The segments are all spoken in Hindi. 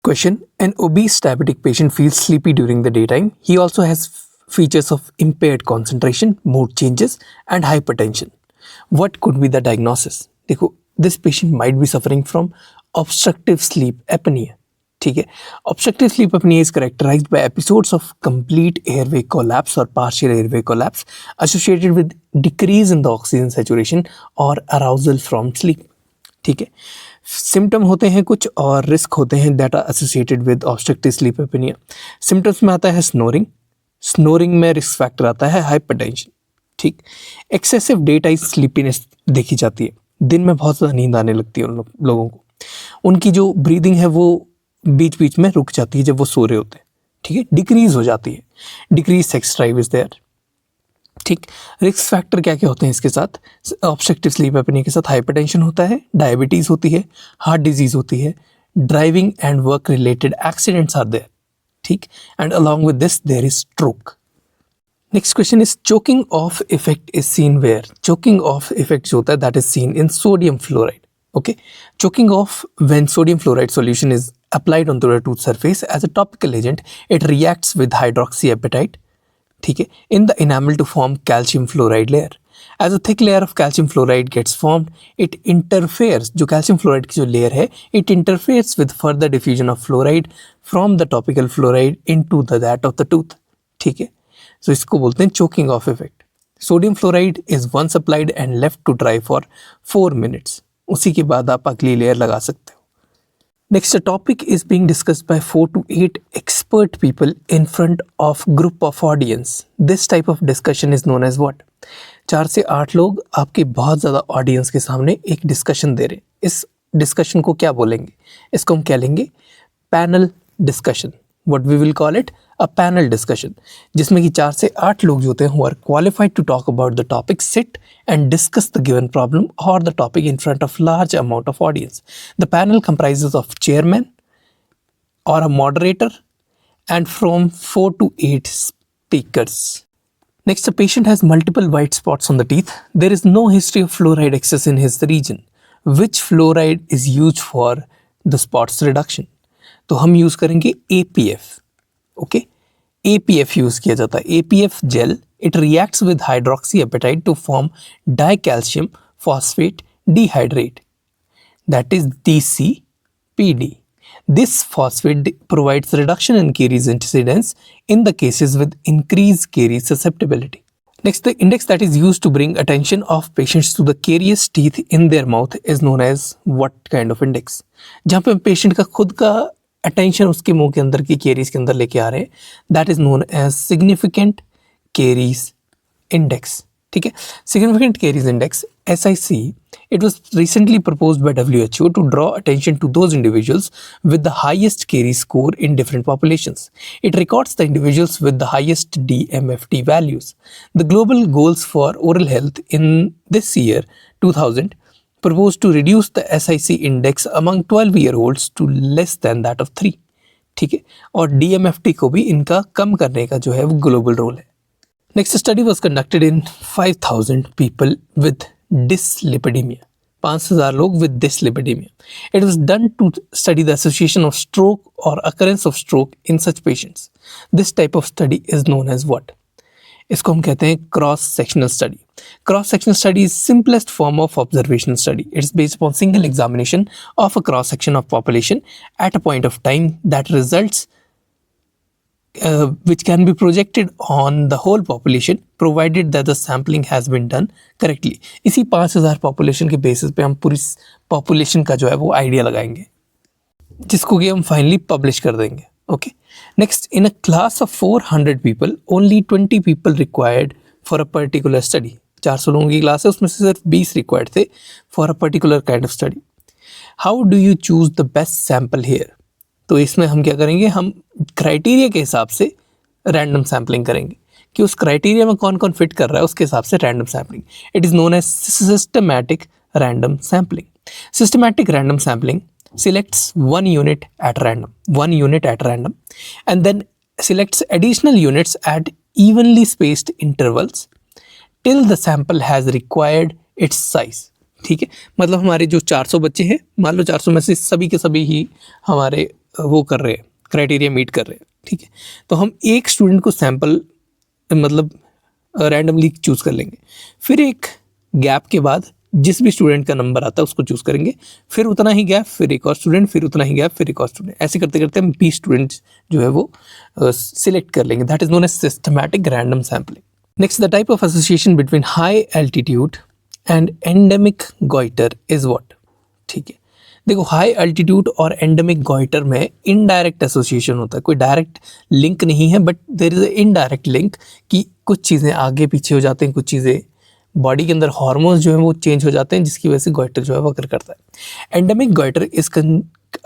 Question: An obese diabetic patient feels sleepy during the daytime. He also has features of impaired concentration, mood changes, and hypertension. What could be the diagnosis? देखो, this patient might be suffering from obstructive sleep apnea. ठीक है, obstructive sleep apnea is characterized by episodes of complete airway collapse or partial airway collapse associated with decrease in the oxygen saturation or arousal from sleep. ठीक है, सिम्टम होते हैं कुछ और रिस्क होते हैं that are associated with obstructive sleep apnoea. Symptoms में आता है स्नोरिंग में रिस्क फैक्टर आता है हाइपरटेंशन. ठीक, एक्सेसिव डे टाइम स्लीपीनेस देखी जाती है, दिन में बहुत ज़्यादा नींद आने लगती है उन लोगों को. उनकी जो ब्रीदिंग है वो बीच बीच में रुक जाती है जब वो सो रहे होते हैं. ठीक है, डिक्रीज हो जाती है, decrease sex drive is there. ठीक, रिस्क फैक्टर क्या क्या होते हैं इसके साथ? ऑब्स्ट्रक्टिव स्लीप एपनिया के साथ हाइपरटेंशन होता है, डायबिटीज़ होती है, हार्ट डिजीज़ होती है, driving and work related accidents are there. ठीक, and along with this there is stroke. Next question is choking off effect is seen where. Choking off effect जो होता है that is seen in sodium fluoride. Okay, choking off when sodium fluoride solution is applied onto the tooth surface as a topical agent, it reacts with hydroxyapatite. ठीक है, in the enamel to form calcium fluoride layer. As a thick layer of calcium fluoride gets formed, it interferes, जो calcium fluoride की जो layer है, it interferes with further diffusion of fluoride from the topical fluoride into that of the tooth. ठीक है, so इसको बोलते हैं choking off effect. Sodium fluoride is once applied and left to dry for 4 minutes. उसी के बाद आप अगली लेयर लगा सकते हो. Next topic is being discussed by 4 to 8 expert people in front of group of audience. This type of discussion is known as what? 4 से 8 लोग आपके बहुत ज़्यादा ऑडियंस के सामने एक डिस्कशन दे रहे हैं. इस डिस्कशन को क्या बोलेंगे? इसको हम क्या लेंगे? Panel discussion. What we will call it a panel discussion, जिसमें कि 4 से 8 लोग जो होते हैं who are qualified to talk about the topic sit and discuss the given problem or the topic in front of large amount of audience. The panel comprises of chairman or a moderator and from 4 to 8 speakers. Next, a patient has multiple white spots on the teeth. There is no history of fluoride excess in his region. Which fluoride is used for the spots reduction? तो हम यूज़ करेंगे APF. ओके, APF यूज़ किया जाता है. APF gel, it reacts with hydroxyapatite to form dicalcium phosphate dihydrate, that is DCPD. This phosphate provides reduction in caries incidence in the cases with increased caries susceptibility. Next, the index that is used to bring attention of patients to the carious teeth in their mouth is known as what kind of index? जहाँ पे पेशेंट का खुद का अटेंशन उसके मुंह के अंदर की कैरीज के अंदर लेके आ रहे हैं, that is known as significant caries index. ठीक है, significant caries index SIC, it was recently proposed by WHO to draw attention to those individuals with the highest caries score in different populations. It records the individuals with the highest DMFT values. The global goals for oral health in this year 2000 proposed to reduce the SIC index among 12-year-olds to less than that of 3. ठीक है, और DMFT को भी इनका कम करने का जो है वो ग्लोबल रोल है. Next study was conducted in 5,000 people with dyslipidemia. 5,000 लोग with dyslipidemia. It was done to study the association of stroke or occurrence of stroke in such patients. This type of study is known as what? इसको हम कहते हैं cross sectional study. Cross sectional study is simplest form of observational study. It's based upon single examination of a cross section of population at a point of time that results which can be projected on the whole population provided that the sampling has been done correctly. इसी 5,000 पॉपुलेशन के बेसिस पे हम पूरी पॉपुलेशन का जो है वो आइडिया लगाएंगे, जिसको कि हम फाइनली पब्लिश कर देंगे. Okay, next, in a class of 400 people only 20 people required for a particular study. 400 लोगों की क्लास है, उसमें से सिर्फ 20 रिक्वायर्ड थे for a particular kind of study. How do you choose the best sample here? तो इसमें हम क्या करेंगे, हम क्राइटेरिया के हिसाब से रैंडम सैम्पलिंग करेंगे कि उस क्राइटेरिया में कौन कौन फिट कर रहा है, उसके हिसाब से random sampling. It is known as systematic random sampling. Systematic random sampling selects one unit at random and then selects additional units at evenly spaced intervals till the sample has required its size. ठीक है, मतलब हमारे जो 400 बच्चे हैं, मान लो 400 में से सभी के सभी ही हमारे वो कर रहे हैं, क्राइटेरिया मीट कर रहे हैं, ठीक है। तो हम एक स्टूडेंट को सैम्पल मतलब रैंडमली चूज़ कर लेंगे, फिर एक गैप के बाद जिस भी स्टूडेंट का नंबर आता है उसको चूज़ करेंगे, फिर उतना ही गैप, फिर एक और स्टूडेंट, फिर उतना ही गैप, फिर एक और स्टूडेंट, ऐसे करते करते हम 20 स्टूडेंट्स जो है वो सिलेक्ट कर लेंगे। That is known as systematic random sampling. Next, the type of association between high altitude and endemic goitre is what. ठीक है, देखो हाई एल्टीट्यूड और एंडेमिक गॉइटर में इनडायरेक्ट एसोसिएशन होता है, कोई डायरेक्ट लिंक नहीं है, but there is indirect link कि कुछ चीज़ें आगे पीछे हो जाते हैं, कुछ चीज़ें बॉडी के अंदर हार्मोन्स जो है वो चेंज हो जाते हैं, जिसकी वजह से गॉइटर जो है वो अकर करता है। Endemic goitre is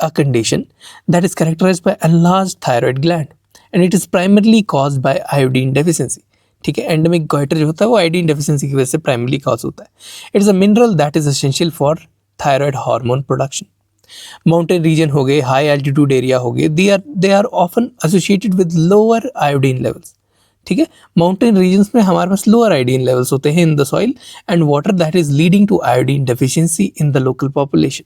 a condition that is characterized by enlarged thyroid gland and it is primarily caused by iodine deficiency। ठीक है, एंडेमिक गॉइटर जो होता है वो आयोडीन डेफिशिएंसी की वजह से प्राइमरली कॉज होता है। It is a mineral that is essential for thyroid hormone production. Mountain region हो गए, हाई एल्टीट्यूड एरिया हो गए, they are often associated with lower iodine levels. ठीक है, माउंटेन रीजन्स में हमारे पास लोअर आयोडीन लेवल्स होते हैं in the soil and water that is leading to iodine deficiency in the local population.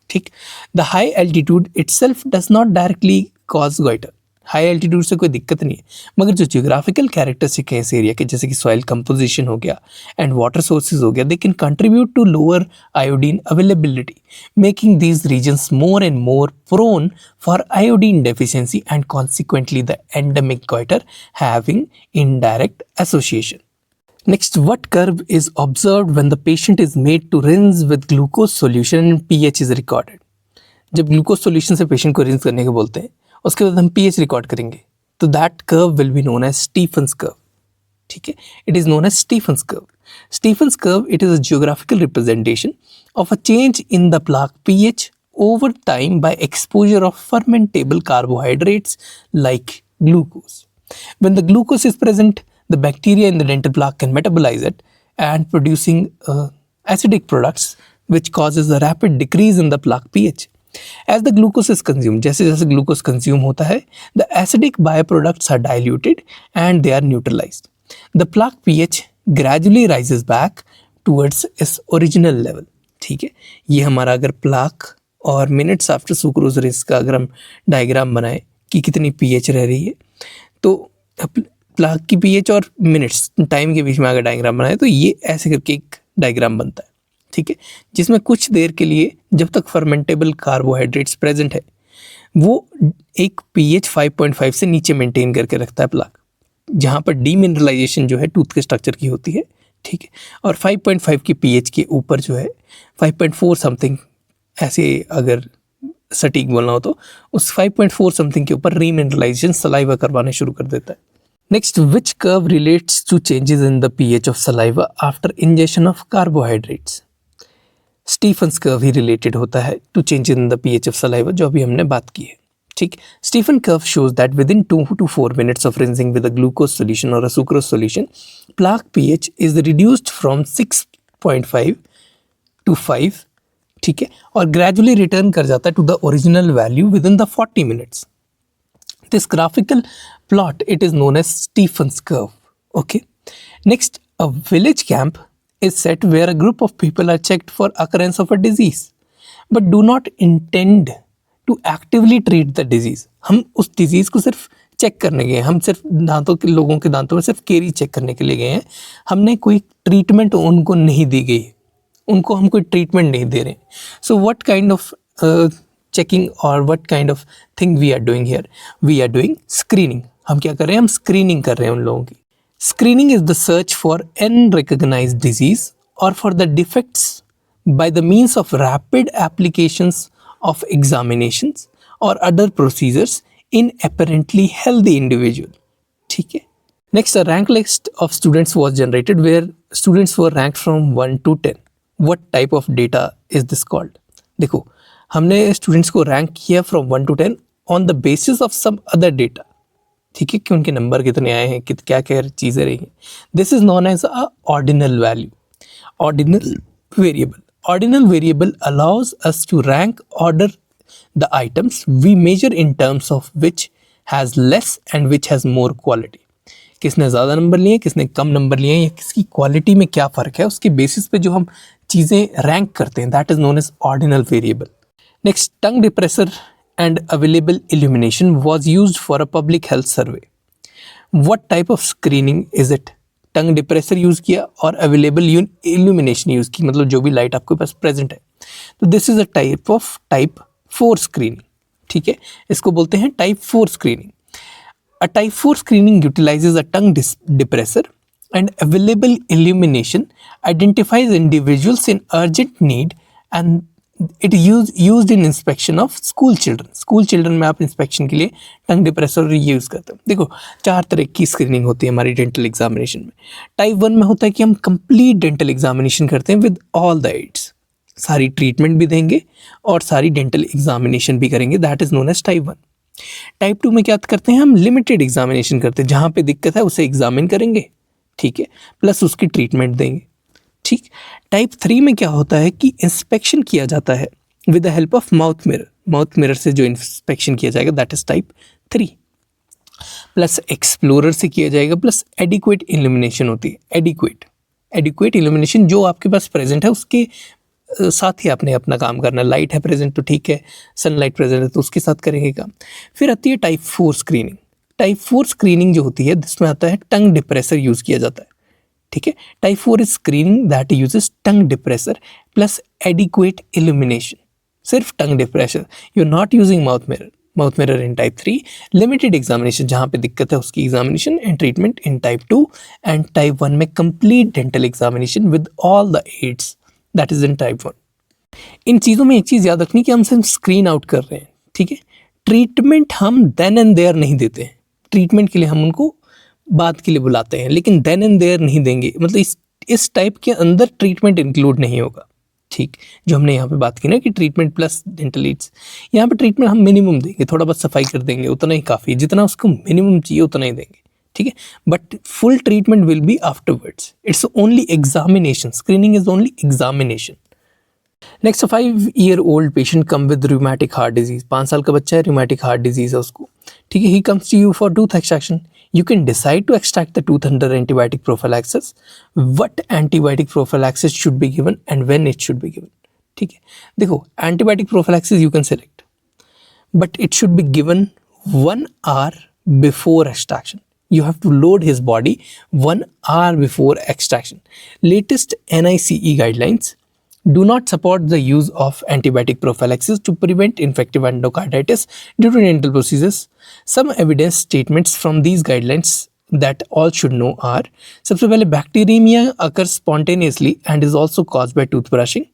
ठीक, the high altitude itself does not directly cause goitre. High altitude से कोई दिक्कत नहीं है, मगर जो जियोग्राफिकल कैरेक्टरिस्टिक है इस एरिया के, जैसे कि सॉइल कंपोजिशन हो गया एंड वाटर सोर्सेज हो गया, they can contribute to lower iodine availability, making these regions more and more prone for iodine deficiency and consequently the endemic goitre having indirect association. Next, what curve is observed when the patient is made to rinse with glucose solution and pH is recorded? जब ग्लूकोज सोल्यूशन से पेशेंट को रिंस करने को बोलते हैं, उसके बाद हम pH रिकॉर्ड करेंगे, तो that curve will be known as Stephan's curve. ठीक है, it is known as Stephan's curve. Stephan's curve, it is a geographical representation of a change in the plaque pH over time by exposure of fermentable carbohydrates like glucose. When the glucose is present, the bacteria in the dental plaque can metabolize it and producing acidic products which causes a rapid decrease in the plaque pH. As the glucose is consumed, जैसे जैसे glucose consume होता है, the acidic byproducts are diluted and they are neutralized. The plaque pH gradually rises back towards its original level. ठीक है, ये हमारा अगर plaque और minutes after sucrose rinse का अगर हम डायग्राम बनाए कि कितनी pH रह रही है, तो प्लाक की पीएच और मिनट्स टाइम के बीच में अगर डायग्राम बनाए तो ये ऐसे करके एक डायग्राम बनता है। ठीक है, जिसमें कुछ देर के लिए जब तक फर्मेंटेबल कार्बोहाइड्रेट्स प्रेजेंट है वो एक पीएच 5.5 से नीचे मेंटेन करके रखता है प्लाक, जहाँ पर डीमिनरलाइजेशन जो है टूथ के स्ट्रक्चर की होती है। ठीक है, और 5.5 की पीएच के ऊपर जो है 5.4 समथिंग, ऐसे अगर सटीक बोलना हो तो उस 5.4 समथिंग के ऊपर रीमिनरलाइजेशन सलाइवा करवाने शुरू कर देता है। Next, which curve relates to changes in the pH of saliva after ingestion of carbohydrates? Stephen's curve he related होता है to changes in the pH of saliva, जो अभी हमने बात की है। ठीक, Stephen curve shows that within 2 to 4 minutes of rinsing with a glucose solution or a sucrose solution, plaque pH is reduced from 6.5 to 5, ठीक है, और gradually return कर जाता है to the original value within the 40 minutes. This graphical plot, it is known as Stephen's curve. Okay. Next, a village camp is set where a group of people are checked for occurrence of a disease, but do not intend to actively treat the disease. हम उस disease को सिर्फ चेक करने गए हैं, हम सिर्फ दांतों के लोगों के दांतों में सिर्फ केरी चेक करने के लिए गए हैं, हमने कोई ट्रीटमेंट उनको नहीं दी गई, उनको हम कोई ट्रीटमेंट नहीं दे रहे। So what kind of checking or what kind of thing we are doing here? We are doing screening. हम क्या कर रहे हैं? हम screening कर रहे हैं उन लोगों की। Screening is the search for unrecognized disease or for the defects by the means of rapid applications of examinations or other procedures in apparently healthy individual. ठीक है। Next, a rank list of students was generated where students were ranked from 1 to 10. What type of data is this called? देखो, हमने स्टूडेंट्स को रैंक किया from 1 to 10 on the basis of some other data. ठीक है, कि उनके नंबर कितने आए हैं, क्या क्या चीज़ें रही हैं। This is known as a ordinal value, ordinal variable. Ordinal variable allows us to rank order the items we measure in terms of which has less and which has more quality. किसने ज़्यादा नंबर लिए, किसने कम नंबर लिए, या किसकी क्वालिटी में क्या फ़र्क है, उसके बेसिस पे जो हम चीज़ें रैंक करते हैं, that is known as ordinal variable. Next, tongue depressor and available illumination was used for a public health survey. What type of screening is it? Tongue depressor use किया और अवेलेबल इल्यूमिनेशन यूज़ की, मतलब जो भी लाइट आपके पास प्रेजेंट है. तो this is a type 4 screening. ठीक है, इसको बोलते हैं type 4 screening. A type 4 screening utilises a tongue depressor and available illumination, identifies individuals in urgent need, and it used in inspection of school children. School children में आप इंस्पेक्शन के लिए टंग डिप्रेसर यूज़ करते हैं. देखो 4 तरह की स्क्रीनिंग होती है हमारी डेंटल एग्जामिनेशन में. टाइप 1 में होता है कि हम कंप्लीट डेंटल एग्जामिनेशन करते हैं विद ऑल द एड्स, सारी ट्रीटमेंट भी देंगे और सारी डेंटल एग्जामिनेशन भी करेंगे. That is known as type 1. Type 2 में क्या करते हैं, हम लिमिटेड एग्जामिनेशन करते हैं, जहाँ पे दिक्कत है उसे एग्जामिन करेंगे, ठीक है, प्लस उसकी ट्रीटमेंट देंगे. ठीक. टाइप 3 में क्या होता है कि इंस्पेक्शन किया जाता है with the help of mouth mirror. Mouth mirror से जो इंस्पेक्शन किया जाएगा that is type 3. Plus explorer से किया जाएगा, प्लस एडिक्वेट इल्यूमिनेशन होती है. एडिक्वेट इल्यूमिनेशन जो आपके पास प्रेजेंट है उसके साथ ही आपने अपना काम करना. लाइट है प्रेजेंट तो ठीक है, सनलाइट प्रेजेंट है तो उसके साथ करेंगे काम. फिर आती है टाइप 4 स्क्रीनिंग. टाइप 4 स्क्रीनिंग जो होती है जिसमें आता है टंग डिप्रेसर यूज़ किया जाता है. ठीक है, type 4 is screening that uses tongue depressor plus adequate illumination. सिर्फ tongue depressor, you are not using mouth mirror in type 3. Limited examination जहाँ पे दिक्कत है उसकी examination and treatment in type 2. And type 1 में complete dental examination with all the aids, that is in type 1. इन चीज़ों में एक चीज़ याद रखनी कि हम सिर्फ स्क्रीन आउट कर रहे हैं. ठीक है, ट्रीटमेंट हम देन एंड देयर नहीं देते हैं. ट्रीटमेंट के लिए हम उनको बात के लिए बुलाते हैं, लेकिन देन एंड देयर नहीं देंगे. मतलब इस टाइप के अंदर ट्रीटमेंट इंक्लूड नहीं होगा. ठीक, जो हमने यहाँ पे बात की ना कि ट्रीटमेंट प्लस डेंटल एड्स, यहाँ पे ट्रीटमेंट हम मिनिमम देंगे, थोड़ा बहुत सफाई कर देंगे, उतना ही काफ़ी है, जितना उसको मिनिमम चाहिए उतना ही देंगे. ठीक है, but full treatment will B afterwards. It's only examination. Screening is only examination. Next, 5-year-old patient come with rheumatic heart disease. 5 साल का बच्चा है, रूमेटिक हार्ट डिजीज है उसको. ठीक है, he comes to you for tooth extraction. You can decide to extract the tooth under antibiotic prophylaxis. What antibiotic prophylaxis should be given and when it should be given. ठीक है, देखो antibiotic prophylaxis you can select, but it should be given 1 hour before extraction. You have to load his body 1 hour before extraction. Latest NICE guidelines do not support the use of antibiotic prophylaxis to prevent infective endocarditis due to dental procedures. Some evidence statements from these guidelines that all should know are: सबसे पहले bacteremia occurs spontaneously and is also caused by tooth brushing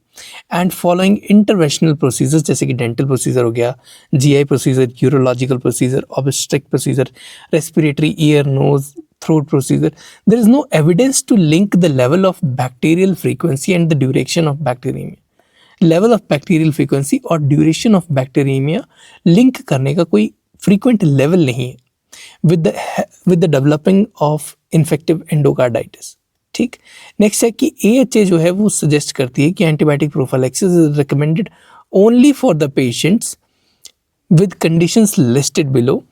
and following interventional procedures जैसे कि dental procedure हो गया, GI procedure, urological procedure, obstetric procedure, respiratory, ear, nose, throat procedure. There is no evidence to link the level of bacterial frequency and the duration of bacteremia. Level of bacterial frequency और ड्यूरेशन ऑफ बैक्टीरियमिया लिंक करने का कोई फ्रीक्वेंट लेवल नहीं है with the developing of infective endocarditis. ठीक. नेक्स्ट है कि AHA जो है वो सजेस्ट करती है कि antibiotic prophylaxis is recommended only for the patients with conditions listed below.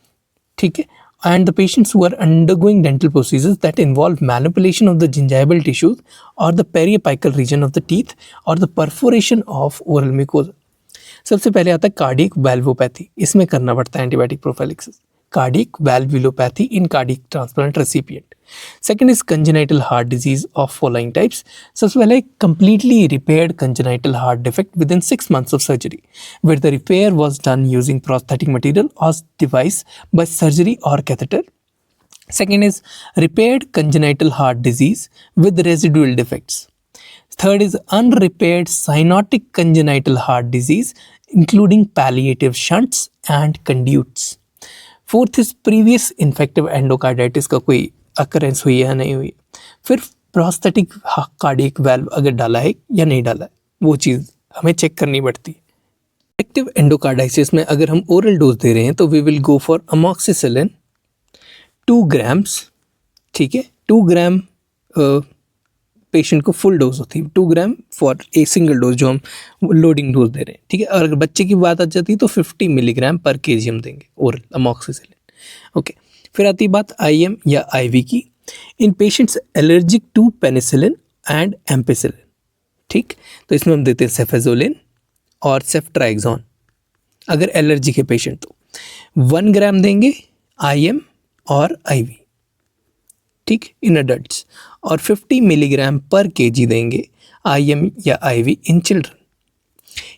ठीक है, and the patients who are undergoing dental procedures that involve manipulation of the gingival tissues or the periapical region of the teeth or the perforation of oral mucosa. सबसे पहले आता है कार्डियक वैल्वोपैथी. इसमें करना पड़ता है antibiotic prophylaxis. Cardiac valvulopathy in cardiac transplant recipient. Second is congenital heart disease of following types. सबसे पहले completely repaired congenital heart defect within 6 months of surgery, where the repair was done using prosthetic material or device by surgery or catheter. Second is repaired congenital heart disease with residual defects. Third is unrepaired cyanotic congenital heart disease, including palliative shunts and conduits. Fourth is previous infective endocarditis का कोई occurrence हुई है या नहीं हुई. फिर प्रोस्थेटिक कार्डियक वाल्व अगर डाला है या नहीं डाला है, वो चीज़ हमें चेक करनी पड़ती है. इन्फेक्टिव एंडोकार्डाइटिस में अगर हम ओरल डोज दे रहे हैं तो we will go for amoxicillin 2 grams. ठीक है, 2 ग्राम पेशेंट को फुल डोज होती है, 2 gram for a single dose जो हम लोडिंग डोज दे रहे हैं. ठीक है, और अगर बच्चे की बात आ जाती है तो 50 मिलीग्राम पर kg हम देंगे ओरल अमॉक्सिसिलिन. ओके, फिर आती है बात IM या IV की. In patients allergic to penicillin and ampicillin. ठीक, तो इसमें हम देते हैं सेफेजोलिन और सेफ्ट्राइक्सोन. अगर एलर्जी के पेशेंट तो 1 ग्राम देंगे IM और IV, ठीक, इन अडल्ट्स, और 50 मिलीग्राम पर केजी देंगे IM या IV इन चिल्ड्रन।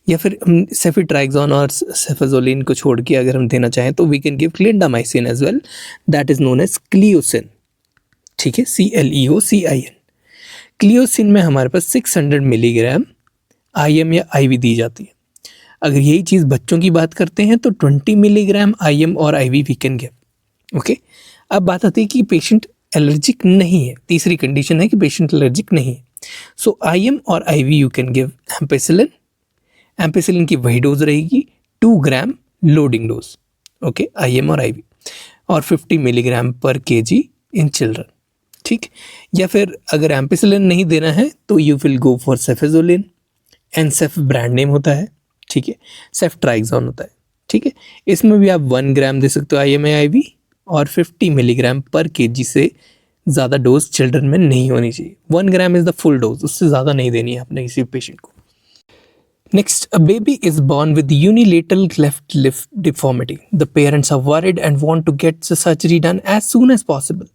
या फिर हम सेफिट्राइक्सोन और सेफाजोलिन को छोड़ के अगर हम देना चाहें तो we can give clindamycin as well, that is known as Cleocin, ठीक है, CLEOCIN। क्लियोसिन में हमारे पास 600 मिलीग्राम IM या IV दी जाती है। अगर यही चीज़ बच्चों की बात करते हैं तो 20 मिलीग्राम IM और IV we can give. Okay, अब बात आती है कि पेशेंट एलर्जिक नहीं है, तीसरी कंडीशन है कि पेशेंट एलर्जिक नहीं है। सो IM और IV you can give ampicillin. Ampicillin की वही डोज रहेगी 2 ग्राम लोडिंग डोज, ओके, IM और IV, और 50 मिलीग्राम पर केजी इन चिल्ड्रन, ठीक। या फिर अगर एम्पेसिलिन नहीं देना है तो you will go for cefazolin, Ancef brand name होता है, ठीक है, सेफ्ट्राइक्सोन होता है, ठीक है। इसमें भी आप 1 ग्राम दे सकते हो IM या IV, और 50 मिलीग्राम पर केजी से ज़्यादा डोज चिल्ड्रन में नहीं होनी चाहिए। 1 gram is the full dose, उससे ज़्यादा नहीं देनी है आपने किसी पेशेंट को। Next, a baby is born with unilateral cleft lip deformity. The parents are worried and want to get the surgery done as soon as possible.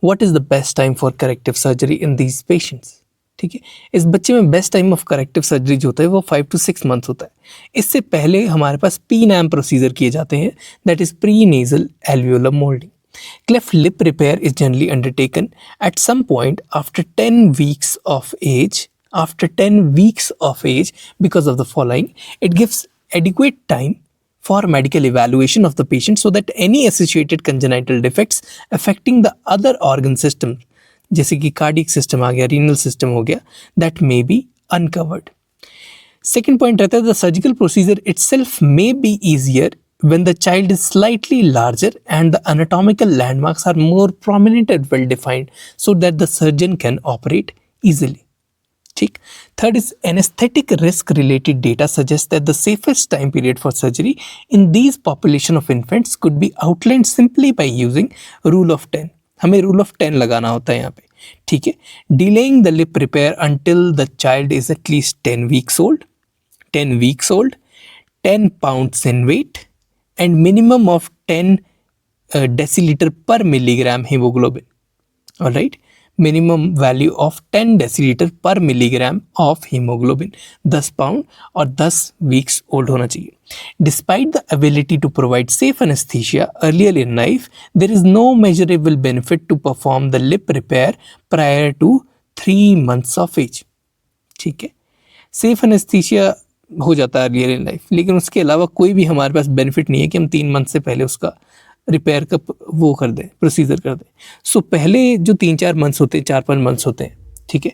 What is the best time for corrective surgery in these patients? ठीक है, इस बच्चे में best time of corrective surgery जो होता है वो 5 to 6 मंथ्स होता है। इससे पहले हमारे पास PNAM प्रोसीजर किए जाते हैं, that is pre nasal alveolar moulding. Cleft lip repair is generally undertaken at some point after 10 weeks of age. After 10 weeks of age, because of the following: it gives adequate time for medical evaluation of the patient so that any associated congenital defects affecting the other organ system, जैसे कि कार्डियक सिस्टम आ गया, रीनल सिस्टम हो गया, that may be uncovered. Second point रहता है, the surgical procedure itself may be easier when the child is slightly larger and the anatomical landmarks are more prominent and well defined so that the surgeon can operate easily. ठीक। Third is anesthetic risk related data suggests that the safest time period for surgery in these population of infants could be outlined simply by using rule of 10. हमें rule of 10 लगाना होता है यहाँ पे, ठीक है। Delaying the lip repair until the child is at least 10 weeks old, 10 pounds in weight, and minimum of 10 deciliter per milligram hemoglobin. All right, minimum value of 10 deciliter per milligram of hemoglobin, 10 pound और 10 weeks old होना चाहिए। Despite the ability to provide safe anesthesia earlier in life, there is no measurable benefit to perform the lip repair prior to 3 months of age, ठीक है। सेफ एनेस्थीसिया हो जाता है अर्लियर इन लाइफ, लेकिन उसके अलावा कोई भी हमारे पास बेनिफिट नहीं है कि हम 3 मंथ से पहले उसका रिपेयर का वो कर दें, प्रोसीजर कर दें। सो पहले जो 3-4 मंथ्स होते हैं, 4-5 मंथ्स होते हैं, ठीक है,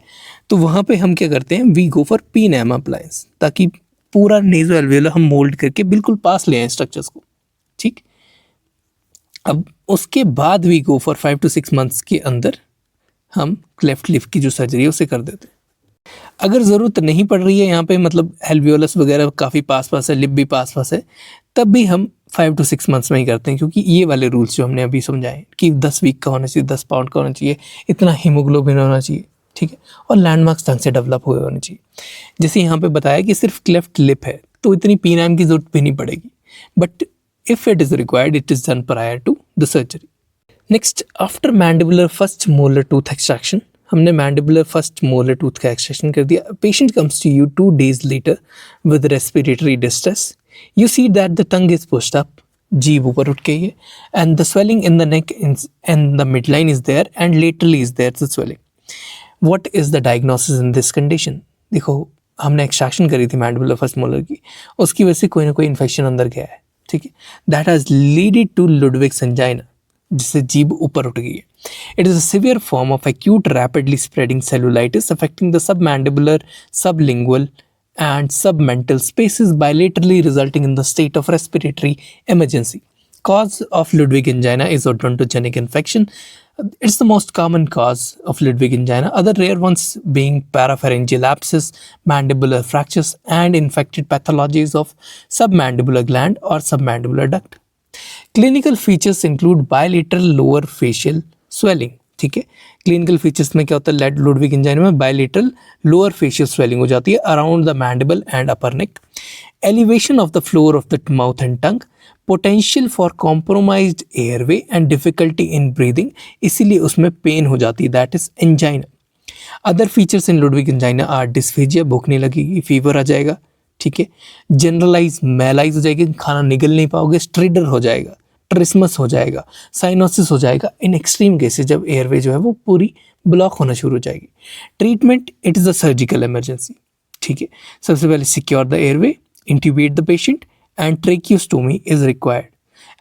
तो वहाँ पे हम क्या करते हैं, we go for PNAM appliance, ताकि पूरा नेज़ो एल्वियोलर हम मोल्ड करके बिल्कुल पास ले आए स्ट्रक्चर्स को, ठीक। अब उसके बाद we go for 5 to 6 months के अंदर हम क्लेफ्ट लिप की जो सर्जरी है उसे कर देते हैं। अगर ज़रूरत नहीं पड़ रही है यहाँ पे, मतलब एल्वियोलस वगैरह काफ़ी पास है, लिप भी पास है, तब भी हम 5 to 6 मंथ्स में ही करते हैं, क्योंकि ये वाले रूल्स जो हमने अभी समझाए कि 10 वीक का होना चाहिए, 10 पाउंड का होना चाहिए, इतना हीमोग्लोबिन होना चाहिए, ठीक है, और लैंडमार्क्स ढंग से डेवलप हुए होने चाहिए। जैसे यहाँ पे बताया कि सिर्फ क्लेफ्ट लिप है तो इतनी PNAM की ज़रूरत भी नहीं पड़ेगी, but if it is required it is done prior to the surgery. Next, after mandibular first molar tooth extraction, हमने मैंडिबुलर फर्स्ट मोलर टूथ का एक्सट्रैक्शन कर दिया। Patient comes to you 2 days later with respiratory distress. You see that the tongue is pushed up, जीभ ऊपर उठ गई है, and the swelling in the neck and the midline is there and laterally is there the swelling. What is the diagnosis in this condition? देखो, हमने एक्सट्रैक्शन करी थी मैंडिबुलर फर्स्ट मोलर की, उसकी वजह से कोई ना कोई इन्फेक्शन अंदर गया है, ठीक है, that has leaded to Ludwig's angina, जिससे जीभ ऊपर उठ गई है। It is a severe form of acute rapidly spreading cellulitis affecting the submandibular, sublingual and submental spaces bilaterally, resulting in the state of respiratory emergency. Cause of Ludwig angina is odontogenic infection. It's the most common cause of Ludwig angina. Other rare ones being parapharyngeal abscess, mandibular fractures, and infected pathologies of submandibular gland or submandibular duct. Clinical features include bilateral lower facial swelling, ठीक है। क्लिनिकल फीचर्स में क्या होता है, लुडविग एंजाइना में बायलेटरल लोअर फेशियल स्वेलिंग हो जाती है around the mandible and upper neck, elevation of the floor of the mouth and tongue, potential for compromised airway and difficulty in breathing, इसीलिए उसमें पेन हो जाती है, that is angina. Other features in Ludwig angina are dysphagia, भूखने लगेगी, फीवर आ जाएगा, ठीक है, जनरलाइज मैलाइज हो जाएगी, खाना निगल नहीं पाओगे, स्ट्रिडर हो जाएगा, ट्रिस्मस हो जाएगा, साइनोसिस हो जाएगा इन एक्सट्रीम केसेस, जब एयरवे जो है वो पूरी ब्लॉक होना शुरू हो जाएगी। Treatment, it is a surgical emergency, ठीक है। सबसे पहले secure the airway, intubate the patient and tracheostomy is required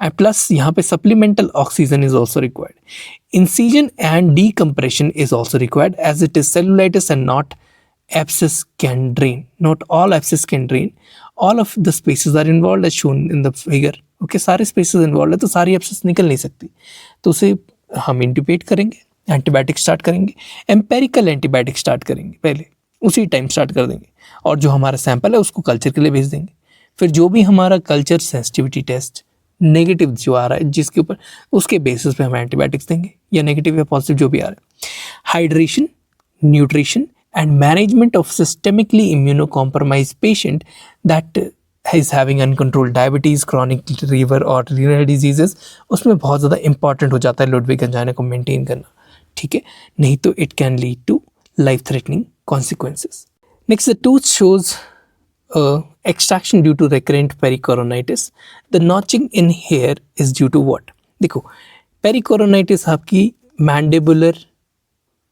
and plus यहाँ पे supplemental oxygen is also required. Incision and decompression is also required as it is cellulitis and not abscess can drain. Not all abscess can drain. All of the spaces are involved as shown in the figure. Okay, सारे spaces involved है तो सारी abscess निकल नहीं सकती, तो उसे हम इंट्यूबेट करेंगे, एंटीबायोटिक स्टार्ट करेंगे, एम्पेरिकल एंटीबायोटिक स्टार्ट करेंगे, पहले उसी टाइम स्टार्ट कर देंगे, और जो हमारा सैंपल है उसको कल्चर के लिए भेज देंगे। फिर जो भी हमारा कल्चर सेंसिटिविटी टेस्ट नेगेटिव जो आ रहा है, जिसके ऊपर उसके बेसिस पे हम एंटीबायोटिक्स देंगे, या नेगेटिव या पॉजिटिव जो भी आ रहा है। Hydration, nutrition and management of systemically immunocompromised patient that is having uncontrolled diabetes, chronic liver or renal diseases, उसमें बहुत ज़्यादा important हो जाता है लुडविग एंजाइना को मेंटेन करना, ठीक है, नहीं तो it can lead to life threatening consequences. Next, the tooth shows extraction due to recurrent pericoronitis. The notching in hair is due to what? देखो, pericoronitis आपकी mandibular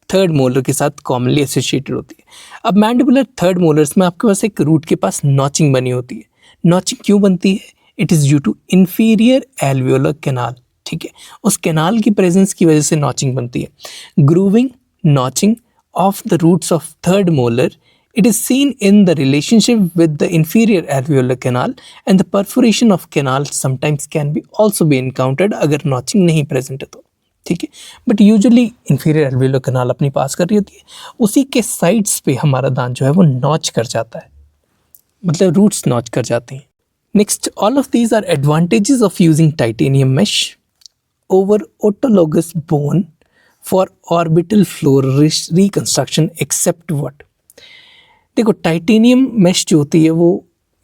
थर्ड मोलर के साथ कॉमनली एसोसिएटेड होती है। अब मैंडिबुलर थर्ड मोलर्स में आपके पास एक रूट के पास नॉचिंग बनी होती है। नॉचिंग क्यों बनती है? It is due to inferior alveolar canal, ठीक है, उस कैनाल की प्रेजेंस की वजह से नॉचिंग बनती है। Grooving, notching of the roots of third molar, it is seen in the relationship with the inferior alveolar canal, and the perforation of canal sometimes can be also be encountered अगर नॉचिंग नहीं प्रेजेंट है तो, ठीक है। But usually inferior alveolar canal अपनी पास कर रही होती है, उसी के साइड्स पे हमारा दांत जो है वो नॉच कर जाता है, मतलब रूट्स नॉच कर जाती हैं। Next, all of these are advantages of using titanium mesh over autologous bone for orbital floor reconstruction except what. देखो, टाइटेनियम मैश जो होती है वो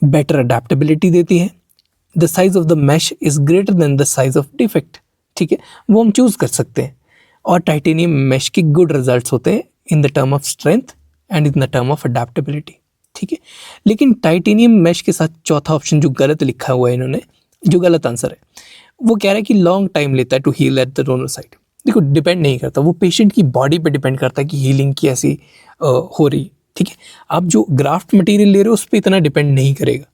बेटर अडेप्टेबिलिटी देती है। The size of the mesh is greater than the size of defect, ठीक है, वो हम चूज़ कर सकते हैं। और टाइटेनियम मैश के गुड रिजल्ट्स होते हैं in the term of strength and in the term of adaptability, ठीक है। लेकिन टाइटेनियम मैश के साथ चौथा ऑप्शन जो गलत लिखा हुआ है इन्होंने, जो गलत आंसर है, वो कह रहा है कि लॉन्ग टाइम लेता है to heal at the donor side. देखो, डिपेंड नहीं करता, वो पेशेंट की बॉडी पे डिपेंड करता है कि हीलिंग की ऐसी हो रही, ठीक है। आप जो ग्राफ्ट मटेरियल ले रहे हो उस पर इतना डिपेंड नहीं करेगा।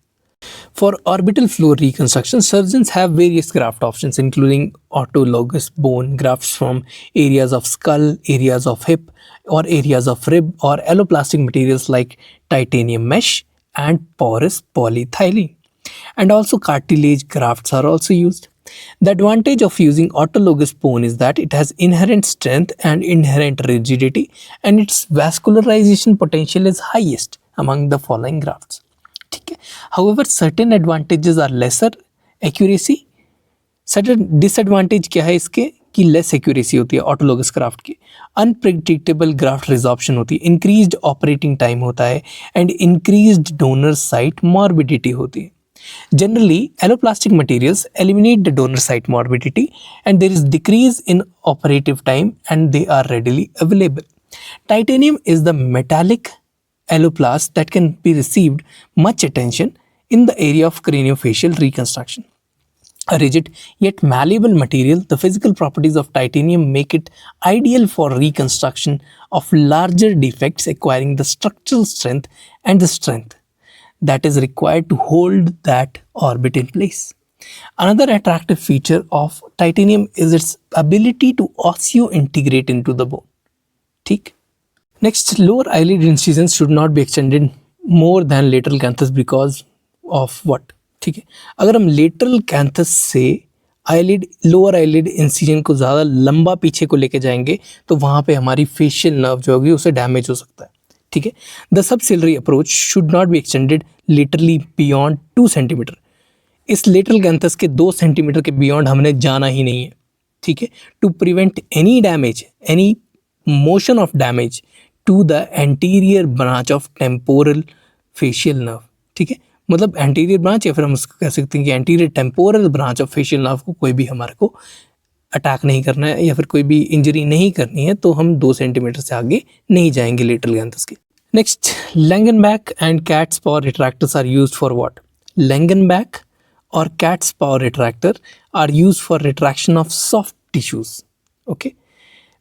For orbital floor reconstruction, surgeons have various graft options, including autologous bone grafts from areas of skull, areas of hip, or areas of rib, or alloplastic materials like titanium mesh and porous polyethylene. And also cartilage grafts are also used. The advantage of using autologous bone is that it has inherent strength and inherent rigidity, and its vascularization potential is highest among the following grafts. ठीक है। However, certain advantages are lesser accuracy. Certain disadvantage क्या है इसके, कि लेस एक्यूरेसी होती है ऑटोलोगस ग्राफ्ट की, अनप्रिडिक्टेबल ग्राफ्ट रिजॉर्प्शन होती है, इंक्रीज्ड ऑपरेटिंग टाइम होता है, and increased donor site morbidity होती है। Generally, alloplastic materials eliminate the donor site morbidity, and there is decrease in operative time, and they are readily available. Titanium is the metallic alloplast that can be received much attention in the area of craniofacial reconstruction. A rigid yet malleable material, the physical properties of titanium make it ideal for reconstruction of larger defects, acquiring the structural strength and the strength that is required to hold that orbit in place. Another attractive feature of titanium is its ability to osseointegrate into the bone. ठीक। Next, lower eyelid incisions should not be extended more than lateral canthus because of what? ठीक है, अगर हम lateral canthus से लोअर आईलिड इंसिजन को ज़्यादा लंबा पीछे को लेके जाएंगे तो वहाँ पे हमारी फेशियल नर्व जो होगी उसे डैमेज हो सकता है, ठीक है। The subciliary approach should not be extended laterally beyond 2 centimetre. इस लेटरल कैंथस के 2 सेंटीमीटर के बियॉन्ड हमने जाना ही नहीं है, ठीक है, to prevent any damage, any motion of damage to the anterior branch of temporal facial nerve. ठीक है, मतलब एंटीरियर ब्रांच या फिर हम उसको कह सकते हैं कि anterior temporal branch of facial nerve को कोई भी हमारे को अटैक नहीं करना है या फिर कोई भी इंजरी नहीं करनी है, तो हम 2 सेंटीमीटर से आगे नहीं जाएंगे लेटरल गैंथस के। Next, Langenbeck and cat's paw retractors are used for what? Langenbeck और cat's paw retractor are used for retraction of soft tissues. Okay,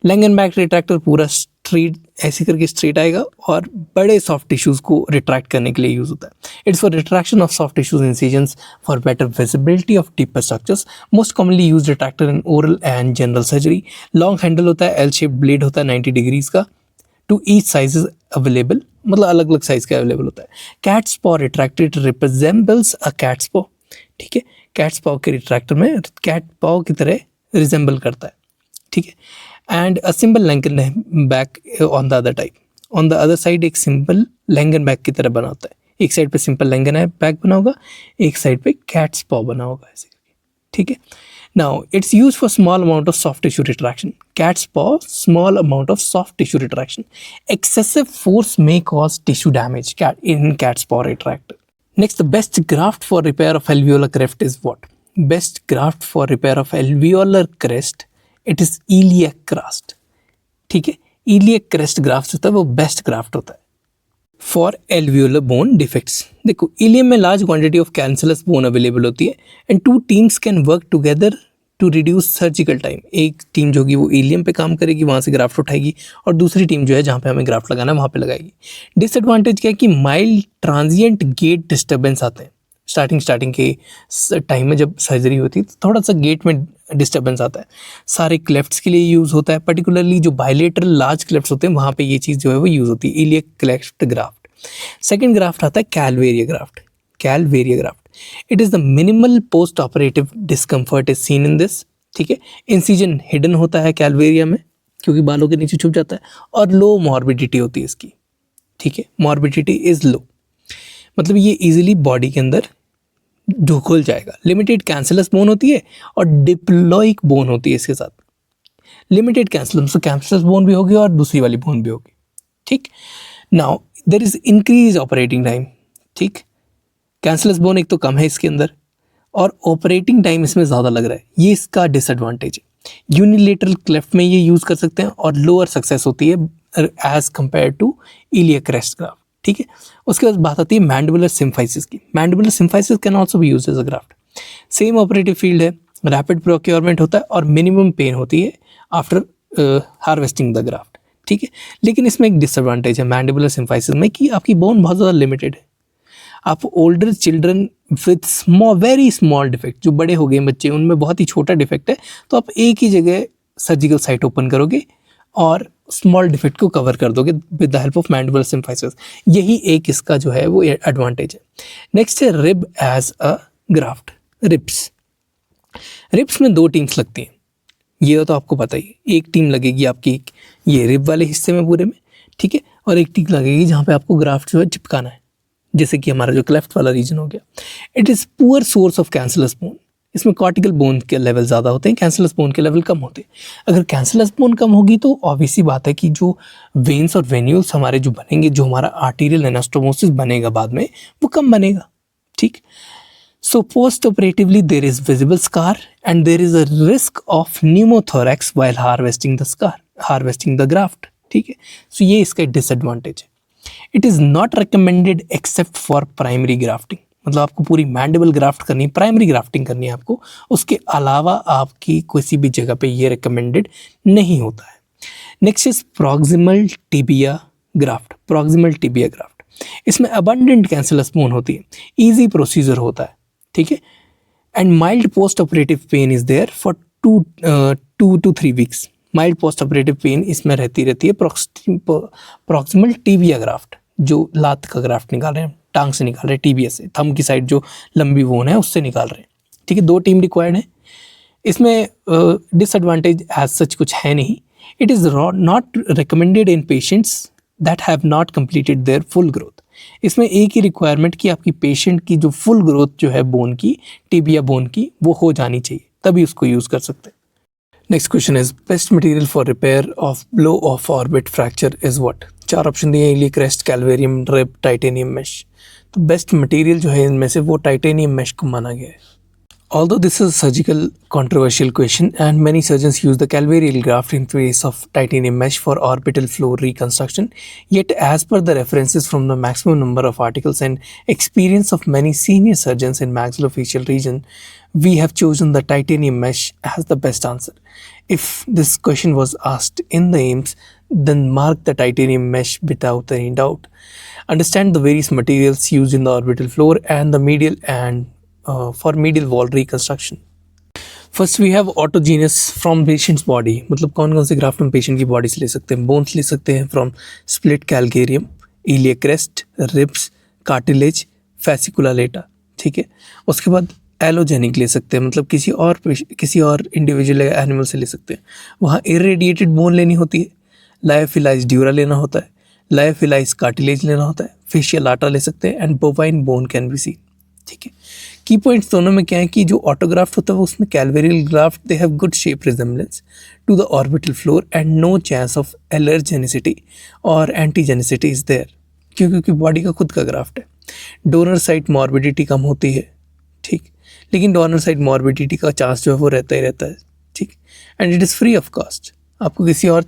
Langenbeck retractor पूरा स्ट्रेट ऐसे करके स्ट्रेट आएगा और बड़े सॉफ्ट टिश्यूज को रिट्रैक्ट करने के लिए यूज होता है। It's for retraction of soft tissues incisions for better visibility of deeper structures. Most commonly use retractor in oral and general surgery. Long handle होता है, एल शेप ब्लेड होता है 90 डिग्रीज का। To each size is available, मतलब अलग अलग साइज का अवेलेबल होता है। कैट्स पॉ रिट्रैक्टर रिप्रेजेंबल्स अ कैट्स पॉ। ठीक है, कैट्स पॉ के रिट्रैक्टर में कैट पॉ की तरह रिजेंबल करता है। ठीक है, and a simple Langenbeck on the other type, on the other side एक सिंपल लैंगनबैक की तरह बना होता है। एक साइड पे सिंपल लैंगनबैक बना होगा, एक साइड पे कैट्स पॉ बना होगा ऐसे करके। ठीक है, now it's use for small amount of soft tissue retraction. Cat's paw small amount of soft tissue retraction. Excessive force may cause tissue damage in cat's paw retractor. Next, the best graft for repair of alveolar crest is what? Best graft for repair of alveolar crest, it is iliac crest. ठीक है, iliac crest graft होता है वो बेस्ट ग्राफ्ट होता है फॉर एल्वियोलर बोन डिफेक्ट्स। देखो, इलियम में large quantity of cancellous bone available होती है and 2 teams can work together to reduce surgical time. एक टीम जो होगी वो इलियम पे काम करेगी, वहाँ से ग्राफ्ट उठाएगी, और दूसरी टीम जो है जहाँ पे हमें ग्राफ्ट लगाना है वहाँ पे लगाएगी। डिसएडवांटेज क्या है कि माइल्ड ट्रांजिएंट गेट डिस्टर्बेंस आते हैं स्टार्टिंग के टाइम में। जब सर्जरी होती है तो थोड़ा सा गेट में डिस्टर्बेंस आता है। सारे क्लेफ्ट्स के लिए यूज़ होता है, पर्टिकुलरली जो बायलेटरल लार्ज क्लेफ्ट्स होते हैं वहाँ पे ये चीज़ जो है वो यूज़ होती है, iliac cleft graft. Second graft आता है calvaria graft. Calvaria graft, it is the minimal post operative discomfort is seen in this. ठीक है, इंसिजन हिडन होता है कैलवेरिया में क्योंकि बालों के नीचे छुप जाता है, और लो मॉर्बिडिटी होती है इसकी। ठीक है, मॉर्बिडिटी इज़ लो, मतलब ये इजीली बॉडी के अंदर ढुकल जाएगा। लिमिटेड कैंसलस बोन होती है और डिप्लॉइक बोन होती है इसके साथ। लिमिटेड कैंसलस, तो कैंसलस बोन भी होगी और दूसरी वाली बोन भी होगी। ठीक, now there is increase operating time. ठीक, कैंसलस बोन एक तो कम है इसके अंदर और ऑपरेटिंग टाइम इसमें ज़्यादा लग रहा है, ये इसका डिसएडवांटेज है। यूनिलेटरल क्लेफ्ट में ये यूज़ कर सकते हैं और लोअर सक्सेस होती है as compare to iliac crest graft. ठीक है, उसके बाद बात आती है मैंडिबुलर सिम्फाइसिस की। Mandibular symphysis can also be used as a graft. Same operative field है, रैपिड प्रोक्योरमेंट होता है और मिनिमम पेन होती है आफ्टर हार्वेस्टिंग द ग्राफ्ट। ठीक है, लेकिन इसमें एक डिसएडवांटेज है मैंडिबुलर सिम्फाइसिस में कि आपकी बोन बहुत ज़्यादा लिमिटेड है। आप older children with very small defect, जो बड़े हो गए बच्चे उनमें बहुत ही छोटा डिफेक्ट है, तो आप एक ही जगह सर्जिकल साइट ओपन करोगे और स्मॉल डिफेक्ट को कवर कर दोगे with the help of mandibular symphysis. यही एक इसका जो है वो एडवांटेज है। नेक्स्ट है rib as a graft. Ribs में 2 टीम्स लगती हैं, ये तो आपको पता ही है। एक टीम लगेगी आपकी ये रिब वाले हिस्से में पूरे में, ठीक है, और एक टीम लगेगी जहाँ पे आपको ग्राफ्ट जो है चिपकाना है, जैसे कि हमारा जो क्लेफ्ट वाला रीजन हो गया। It is poor source of cancellous bone. इसमें कॉर्टिकल बोन के लेवल ज़्यादा होते हैं, कैंसलस बोन के लेवल कम होते हैं। अगर कैंसलस बोन कम होगी तो ऑब्वियस सी बात है कि जो वेन्स और वेन्यूल्स हमारे जो बनेंगे, जो हमारा आर्टीरियल एनास्टोमोसिस बनेगा बाद में, वो कम बनेगा। ठीक, so post operatively there is visible scar and there is a risk of pneumothorax while harvesting the graft. ठीक है, सो ये इसका डिसएडवांटेज है। It is not recommended except for primary grafting, मतलब आपको पूरी मैंडिबल ग्राफ्ट करनी है, प्राइमरी ग्राफ्टिंग करनी है आपको, उसके अलावा आपकी किसी भी जगह पे ये रिकमेंडेड नहीं होता है। Next is proximal tibia graft. Proximal tibia graft, इसमें अबंडेंट कैंसलस बोन होती है, ईजी प्रोसीजर होता है। ठीक है, and mild post operative pain is there for 2 to 3 weeks. Mild post operative pain इसमें रहती है। प्रॉक्सिमल टिबिया ग्राफ्ट, जो लात का ग्राफ्ट निकाल रहे हैं, टांग से निकाल रहे हैं, टिबिया से, थंब की साइड जो लंबी बोन है उससे निकाल रहे हैं। ठीक है, 2 टीम रिक्वायर्ड है। इसमें डिसएडवांटेज एज सच कुछ है नहीं। It is not recommended in patients that have not completed there full growth. इसमें एक ही रिक्वायरमेंट कि आपकी पेशेंट की जो फुल ग्रोथ जो है बोन की, टिबिया बोन की, वो हो जानी चाहिए, तभी उसको यूज़ कर सकते हैं। Next question is best material for repair of blow of orbit fracture is what? 4 option दिए हैं, इलियक्रेस्ट, कैलवेरियम, रिब, टाइटेनियम मैश। तो बेस्ट मटेरियल जो है इनमें से वो टाइटेनियम मैश को माना गया है। Although this is a surgical controversial question and many surgeons use the calvarial graft in place of titanium mesh for orbital floor reconstruction, yet as per the references from the maximum number of articles and experience of many senior surgeons in maxillofacial region, we have chosen the titanium mesh as the best answer. If this question was asked in the AIMS, then mark the titanium mesh without any doubt. Understand the various materials used in the orbital floor and the medial and for medial wall reconstruction. First we have autogenous from patient's body, मतलब कौन कौन से ग्राफ्ट हम पेशेंट की बॉडी से ले सकते हैं? बोन्स ले सकते हैं from split कैलकेरियम, Iliya crest, ribs, cartilage, फैसिकुला लेटा, ठीक है। उसके बाद एलोजेनिक ले सकते हैं, मतलब किसी और इंडिविजुअल या एनिमल से ले सकते हैं। वहाँ इरेडिएटेड बोन लेनी होती है, लायोफिलाइज ड्यूरा लेना होता है, लायोफिलाइज कार्टिलेज लेना होता है, फेशियल लाटा ले सकते हैं and bovine bone can be seen, ठीक है। की पॉइंट्स दोनों में क्या है कि जो ऑटोग्राफ्ट होता है वो उसमें calvarial graft they have good shape resemblance to the orbital floor and no chance of allergenicity और एंटीजेनिसिटी इज देयर, क्योंकि बॉडी का खुद का ग्राफ्ट है। डोनर साइड मॉर्बिडिटी कम होती है, ठीक, लेकिन डोनर साइड मॉर्बिडिटी का चांस जो है वो रहता ही रहता है, ठीक। And it is free of cost, आपको किसी और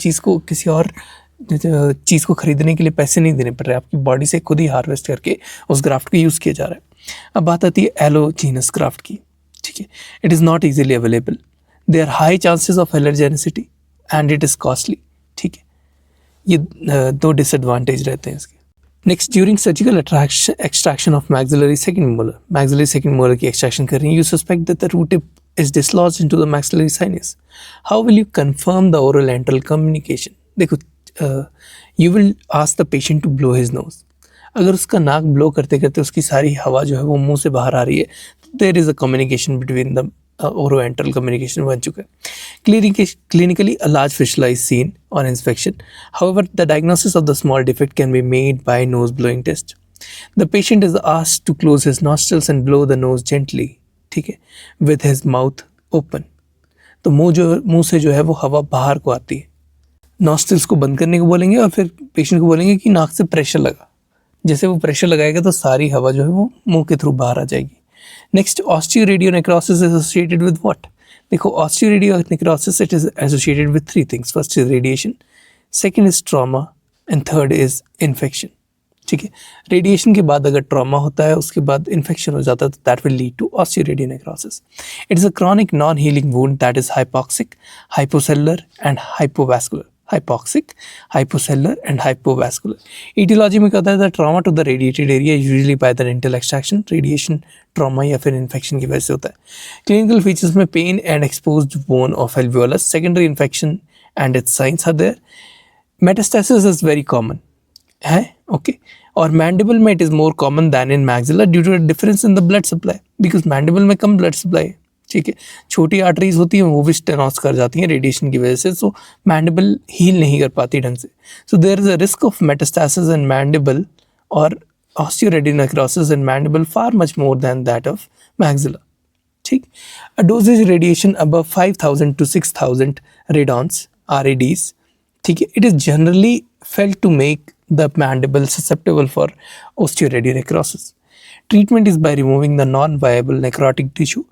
चीज़ को खरीदने के लिए पैसे नहीं देने पड़ रहे, आपकी बॉडी से खुद ही हार्वेस्ट करके उस ग्राफ्ट को यूज़ किया जा रहा है। अब बात आती है एलोजीनस ग्राफ्ट की, ठीक है। It is not easily available, there high chances of allergenicity and it is costly, ठीक है। ये 2 डिसएडवांटेज रहते हैं इसके। Next, during surgical extraction of maxillary second molar की एक्सट्रैक्शन कर रही है, you suspect that the root tip is dislodged into the maxillary sinus, how will you confirm the oral antral communication? देखो, you will ask the patient to blow his nose. अगर उसका नाक ब्लो करते करते उसकी सारी हवा जो है वो मुंह से बाहर आ रही है, तो there is a communication between the oro antral communication बन चुका है। Clinically, a large fistula is seen on inspection. However, the diagnosis of the small defect can be made by nose blowing test. The patient is asked to close his nostrils and blow the nose gently, ठीक है, with his mouth open. तो मुंह से जो है वो हवा बाहर को आती है। नॉस्ट्रिल्स को बंद करने को बोलेंगे और फिर पेशेंट को बोलेंगे कि नाक से प्रेशर लगा। जैसे वो प्रेशर लगाएगा तो सारी हवा जो है वो मुंह के थ्रू बाहर आ जाएगी। Next, osteoradionecrosis is associated with what? देखो, osteoradionecrosis it is associated with 3 things. First is radiation, second is trauma and third is infection, ठीक है। रेडिएशन के बाद अगर ट्रॉमा होता है, उसके बाद इन्फेक्शन हो जाता है, तो that will lead to osteoradionecrosis. It is a chronic non healing wound that is hypoxic, hypocellular and hypovascular. Hypoxic, hypocellular and hypovascular. Aetiology में कहता है the trauma to the radiated area usually by the dental extraction, radiation, trauma या फिर इन्फेक्शन की वजह से होता है। क्लिनिकल फीचर्स में pain and exposed bone of alveolus, secondary infection and its signs are there. Metastasis is very common है, ओके। और मैंडिबल में it is more common than in maxilla due to difference in the blood supply, because mandible में कम ब्लड सप्लाई है, ठीक है। छोटी आर्टरीज होती हैं वो भी स्टेनोस कर जाती हैं रेडिएशन की वजह से, सो मैंडिबल हील नहीं कर पाती ढंग से। So there is a risk of metastasis in mandible और ऑस्टियोरेडियोनेक्रोसिस इन mandible far much more than that of मैक्सिलर, ठीक। अ doses radiation above 5000 to 6000 रेडॉन्स, RADs, ठीक है, it is generally felt to make the mandible susceptible for osteoradionecrosis. Treatment is by removing the non-viable necrotic tissue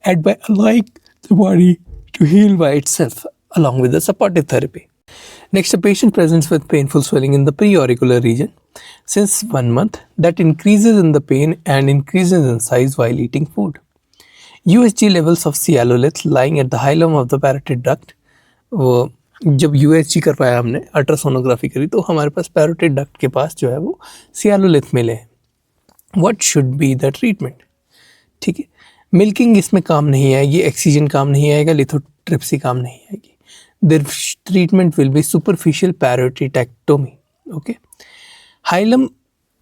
and by allowing the body to heal by itself along with the supportive therapy. Next, a patient presents with painful swelling in the preauricular region since 1 month that increases in the pain and increases in size while eating food. USG levels of sialolith lying at the hilum of the parotid duct. जब USG कर पाया हमने, अल्ट्रासोनोग्राफी करी, तो हमारे पास पैरोटिड डक्ट के पास जो है वो सियालोलिथ मिले हैं। What should be the treatment? ठीक है, मिल्किंग इसमें काम नहीं आएगी, एक्सीजन काम नहीं आएगा, लिथोट्रिप्सी काम नहीं आएगी। Their treatment will be superficial parotidectomy, okay. Hilum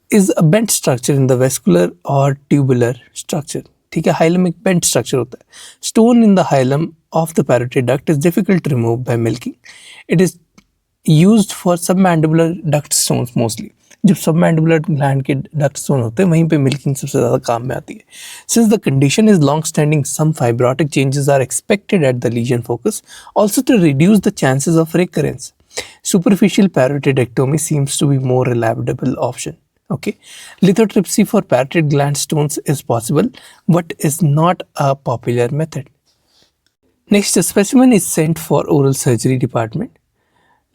is a bent structure in the vascular और ट्यूबुलर स्ट्रक्चर, ठीक है। हाइलम एक बेंट स्ट्रक्चर होता है। Stone in the hilum of the parotid duct is difficult to remove by milking. It is used for submandibular duct stones mostly. जब सबमैंडिबुलर ग्लैंड के डक्ट जोन होते हैं वहीं पे मिल्किंग सबसे ज़्यादा काम में आती है. Since the condition is long standing, some fibrotic changes are expected at the lesion focus also to reduce the chances of recurrence. Superficial parotidiectomy seems to be more reliable option. Okay, lithotripsy for parotid gland stones is possible, but is not a popular method. Next, a specimen is sent for oral surgery department.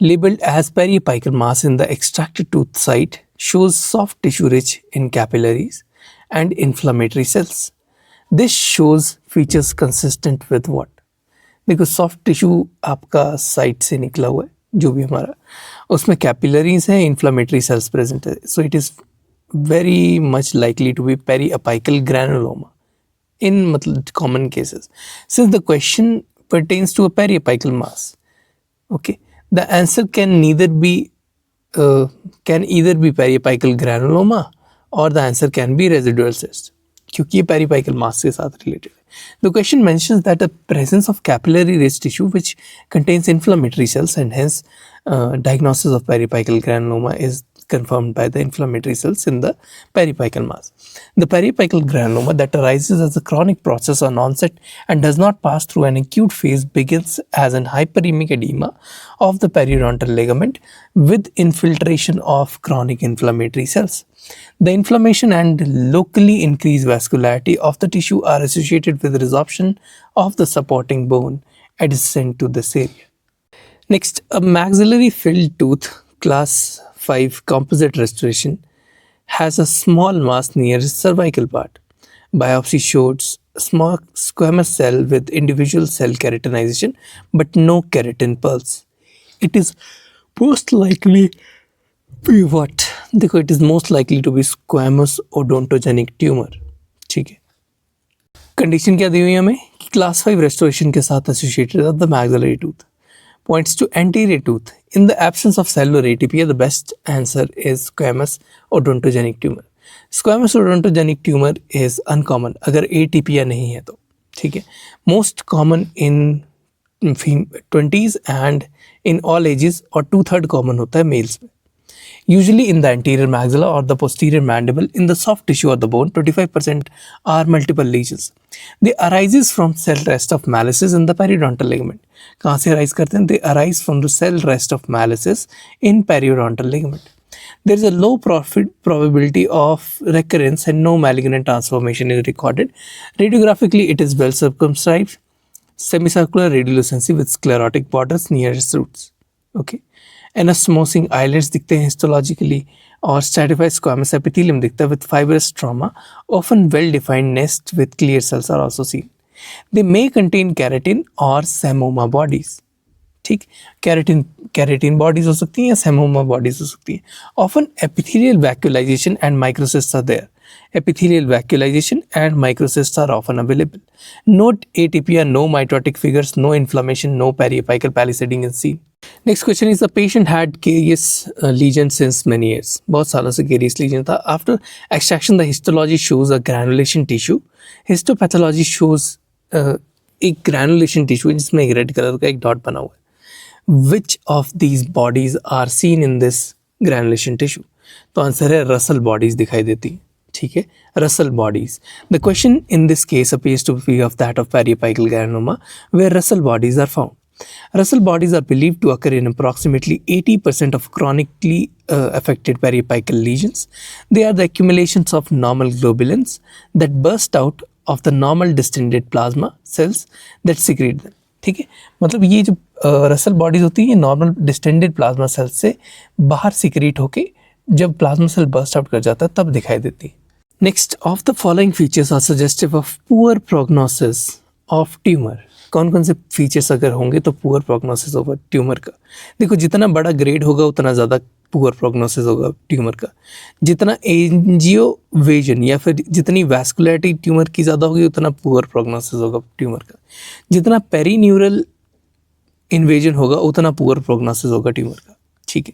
Labeled as periapical mass in the extracted tooth site, shows soft tissue rich in capillaries and inflammatory cells. This shows features consistent with what? देखो सॉफ्ट टिश्यू आपका साइट से निकला हुआ है, जो भी हमारा, उसमें कैपिलरीज हैं, इन्फ्लामेटरी सेल्स प्रेजेंट है. So it is very much likely to be periapical granuloma in मतलब common cases. Since the question pertains to a periapical mass, okay, the answer can either be periapical granuloma or the answer can be residual cyst, क्योंकि ये periapical mass के साथ related है. The question mentions that the presence of capillary rich tissue which contains inflammatory cells, and hence diagnosis of periapical granuloma is confirmed by the inflammatory cells in the periapical mass. The periapical granuloma that arises as a chronic process on onset and does not pass through an acute phase begins as an hyperemic edema of the periodontal ligament with infiltration of chronic inflammatory cells. The inflammation and locally increased vascularity of the tissue are associated with resorption of the supporting bone adjacent to this area. Next, a maxillary filled tooth class 5 composite restoration has a small mass near its cervical part. Biopsy shows small squamous cell with individual cell keratinization but no keratin pulse. It is most likely be what? देखो, it is most likely to be squamous odontogenic tumor. ठीक है. कंडीशन क्या दी हुई है हमें कि क्लास 5 रेस्टोरेशन के साथ एसोसिएटेड है the maxillary tooth. Points to anterior tooth. In the absence of cellular atypia, the best answer is squamous odontogenic tumor. Squamous odontogenic tumor is uncommon अगर atypia नहीं है तो. ठीक है. Most common in 20s and in all ages, और 2/3 common होता है males में. Usually in the anterior maxilla or the posterior mandible, in the soft tissue of the bone, 25% are multiple lesions. They arises from cell rest of Malleus in the periodontal ligament. कहाँ से arise करते हैं? They arise from the cell rest of Malleus in periodontal ligament. There is a low probability of recurrence and no malignant transformation is recorded. Radiographically, it is well circumscribed, semicircular radiolucency with sclerotic borders near its roots. Okay. Anastomosing eyelids दिखते हैं histologically, और stratified squamous epithelium दिखता है with fibrous trauma. Often well-defined nests with clear cells are also seen. They may contain keratin or psammoma bodies. ठीक, keratin bodies हो सकती हैं या psammoma bodies हो सकती हैं. Often epithelial vacuolization and microcysts are there. Epithelial vacuolization and microcysts are often available. Note atypia, no mitotic figures, no inflammation, no periapical palisading is seen. Next question is the patient had caries lesion since many years. बहुत सालों से caries lesion था. After extraction, the histology shows a granulation tissue. Histopathology shows एक granulation tissue जिसमें एक red color का एक dot बना हुआ है. Which of these bodies are seen in this granulation tissue? तो आंसर है Russell bodies दिखाई देती है. ठीक है, Russell bodies. The question in this case appears to be of that of periapical granuloma, where Russell bodies are found. Russell bodies are believed to occur in approximately 80% of chronically affected periapical lesions. They are the accumulations of normal globulins that burst out of the normal distended plasma cells that secrete them. ठीक है, मतलब ये जो Russell bodies होती है नॉर्मल डिस्टेंडेड प्लाज्मा सेल से बाहर सिक्रीट होके जब प्लाज्मा सेल बर्स्ट आउट कर जाता है तब दिखाई देती है. Next, of the following features are suggestive of poor prognosis of tumour. कौन कौन से फीचर्स अगर होंगे तो पुअर प्रोग्नोसिस होगा ट्यूमर का? देखो, जितना बड़ा ग्रेड होगा उतना ज़्यादा पुअर प्रोग्नोसिस होगा ट्यूमर का. जितना एंजियोवेजन या फिर जितनी वैस्कुलरिटी ट्यूमर की ज़्यादा होगी उतना पुअर प्रोग्नोसिस होगा ट्यूमर का. जितना पेरीन्यूरल इन्वेजन होगा उतना पुअर प्रोग्नोसिस होगा ट्यूमर का. ठीक है,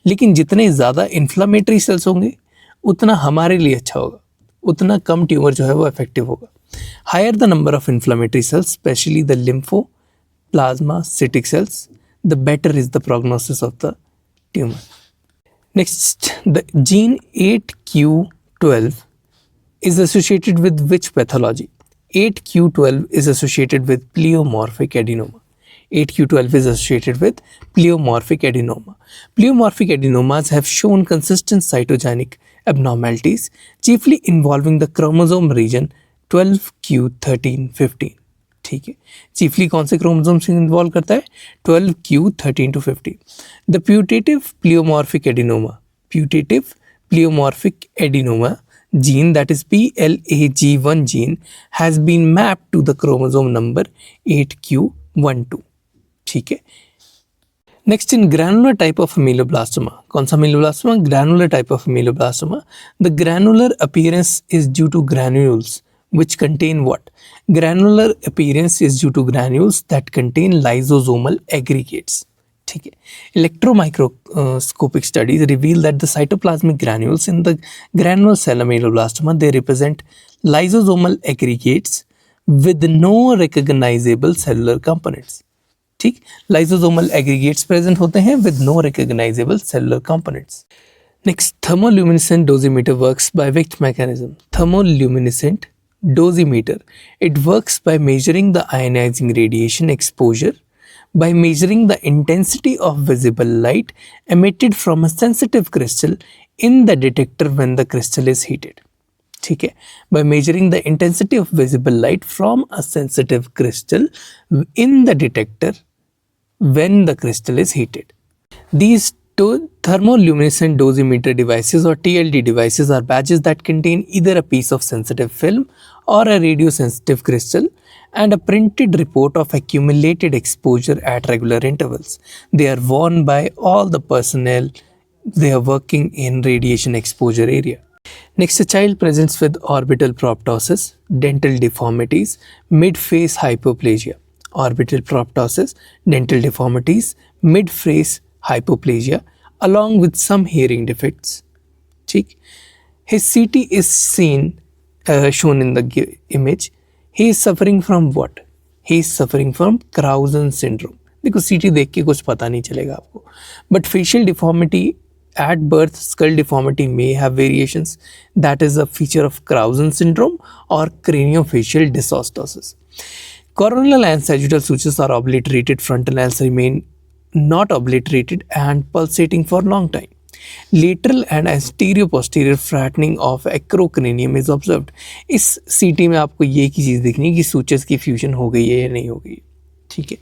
लेकिन जितने ज़्यादा इन्फ्लामेटरी सेल्स होंगे उतना हमारे लिए अच्छा होगा, उतना कम ट्यूमर जो है वो इफेक्टिव होगा. Higher the number of inflammatory cells, especially the lymphoplasmacytic cells, the better is the prognosis of the tumor. Next, the gene 8q12 is associated with which pathology? 8q12 is associated with pleomorphic adenoma. 8q12 is associated with pleomorphic adenoma. Pleomorphic adenomas have shown consistent cytogenic abnormalities, chiefly involving the chromosome region 12q13-15. ठीक है, chiefly कौन से क्रोमोसोम से इन्वॉल्व करता है? 12q13 to 15. The putative pleomorphic adenoma gene, that is PLAG1 gene, has been mapped to the chromosome number 8q12. ठीक है. Next, in granular type of ameloblastoma, कौन सा ameloblastoma? Granular type of ameloblastoma. The granular appearance is due to granules which contain what? Granular appearance is due to granules that contain lysosomal aggregates. ठीक है. Electromicroscopic studies reveal that the cytoplasmic granules in the granular cell ameloblastoma, they represent lysosomal aggregates with no recognizable cellular components. ठीक, lysosomal aggregates present होते हैं with no recognizable cellular components. Next, thermoluminescent dosimeter works by which mechanism? Thermoluminescent dosimeter, it works by measuring the ionizing radiation exposure, by measuring the intensity of visible light emitted from a sensitive crystal in the detector when the crystal is heated. ठीक है, by measuring the intensity of visible light from a sensitive crystal in the detector when the crystal is heated. These thermoluminescent dosimeter devices or TLD devices are badges that contain either a piece of sensitive film or a radiosensitive crystal and a printed report of accumulated exposure at regular intervals. They are worn by all the personnel they are working in radiation exposure area. Next, a child presents with orbital proptosis, dental deformities, mid-face hypoplasia. Orbital proptosis, dental deformities, mid-face hypoplasia, along with some hearing defects. ठीक, his CT is shown in the image. He is suffering from what? He is suffering from Crouzon syndrome. देखो CT देख के कुछ पता नहीं चलेगा आपको. But facial deformity at birth, skull deformity may have variations. That is a feature of Crouzon syndrome or craniofacial dysostosis. Coronal and sagittal sutures are obliterated. Frontal lines remain not obliterated and pulsating for long time. Lateral and anterior posterior flattening of acrocranium is observed. इस CT में आपको ये की चीज़ देखनी है कि sutures की fusion हो गई है या नहीं हो गई है. ठीक है.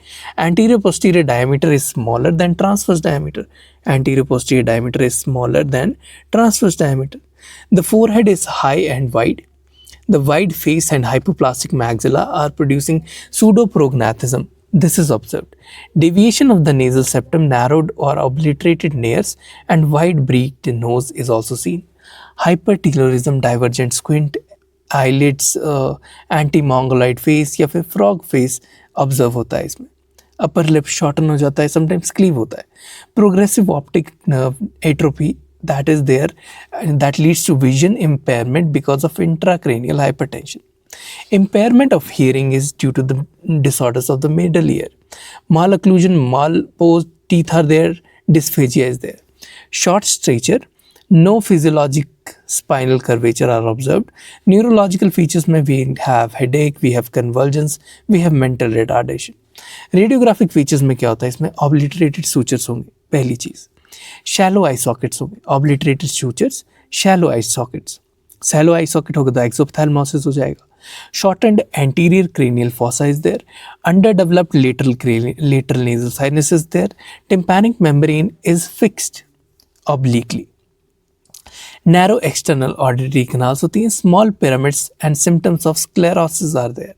Anterior posterior diameter is smaller than transverse diameter. Anterior posterior diameter is smaller than transverse diameter. The forehead is high and wide. The wide face and hypoplastic maxilla are producing pseudoprognathism. This is observed. Deviation of the nasal septum, narrowed or obliterated nares, and wide breathed nose is also seen. Hypertelorism, divergent squint, eyelids, anti-mongoloid face या फिर frog face observe होता है इसमें. Upper lip shorten हो जाता है, sometimes cleave होता है. Progressive optic nerve atrophy, that is there, and that leads to vision impairment because of intracranial hypertension. Impairment of hearing is due to the disorders of the middle ear. Malocclusion, malpose, teeth are there, dysphagia is there. Short stature, no physiologic spinal curvature are observed. Neurological features में we have headache, we have convulsions, we have mental retardation. Radiographic features में क्या होता है? इसमें obliterated sutures होंगे, पहली चीज़. Shallow eye sockets होंगे, obliterated sutures, shallow eye sockets. Shallow eye socket होगा तो exophthalmosis हो जाएगा. Shortened anterior cranial fossa is there. Underdeveloped lateral nasal sinus is there. Tympanic membrane is fixed obliquely. Narrow external auditory canals होती हैं. Small pyramids and symptoms of sclerosis are there.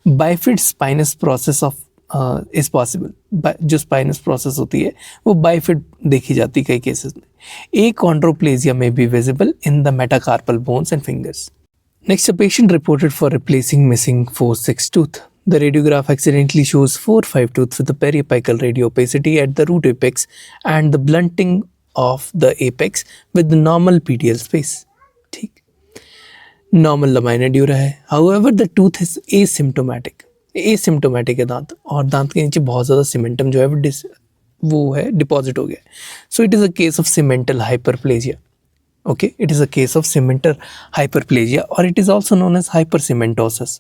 Bifid spinous process of is possible. जो spinous process होती है वो bifid देखी जाती है कई cases में. Achondroplasia may be visible in the metacarpal bones and fingers. Next, a patient reported for replacing missing 4-6 tooth. The radiograph accidentally shows 4-5 tooth with the periapical radiopacity at the root apex and the blunting of the apex with the normal PDL space. ठीक. Normal lamina dura है. However, the tooth is asymptomatic. Asymptomatic है दांत और दांत के नीचे बहुत ज़्यादा सीमेंटम जो है वो वो है डिपॉजिट हो गया. So it is a case of cemental hyperplasia. Okay, it is a case of cemental hyperplasia, or it is also known as hypercementosis.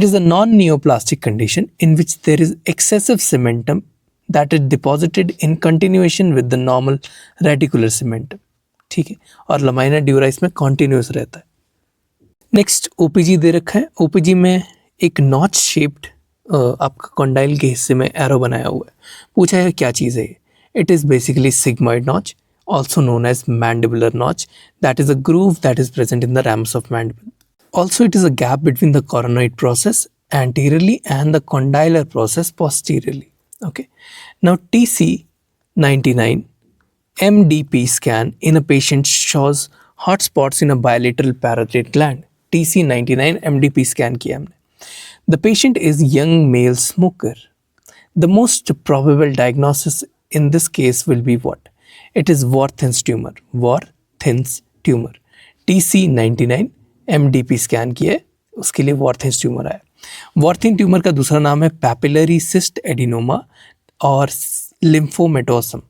It is a non-neoplastic condition in which there is excessive cementum that is deposited in continuation with the normal radicular cementum. ठीक है, और लमाइना ड्यूरा इसमें कॉन्टिन्यूस रहता है. नेक्स्ट ओपीजी दे रखा है. ओपीजी में एक नॉच शेप्ड आपका कॉन्डाइल के हिस्से में एरो बनाया हुआ है. पूछा है क्या चीज़ है ये. It is basically sigmoid notch, also known as mandibular notch, that is a groove that is present in the ramus of mandible. Also, it is a gap between the coronoid process anteriorly and the condylar process posteriorly. Okay. Now, TC99 MDP scan in a patient shows hot spots in a bilateral parotid gland. TC99 MDP scan किया हमने. The patient is young male smoker. The most probable diagnosis in this case will be what? It is Warthin's tumor. Warthin's tumor. TC99 MDP scan किया है, उसके लिए Warthin's tumor आया. Warthin tumor का दूसरा नाम है papillary cyst adenoma और lymphomatosum.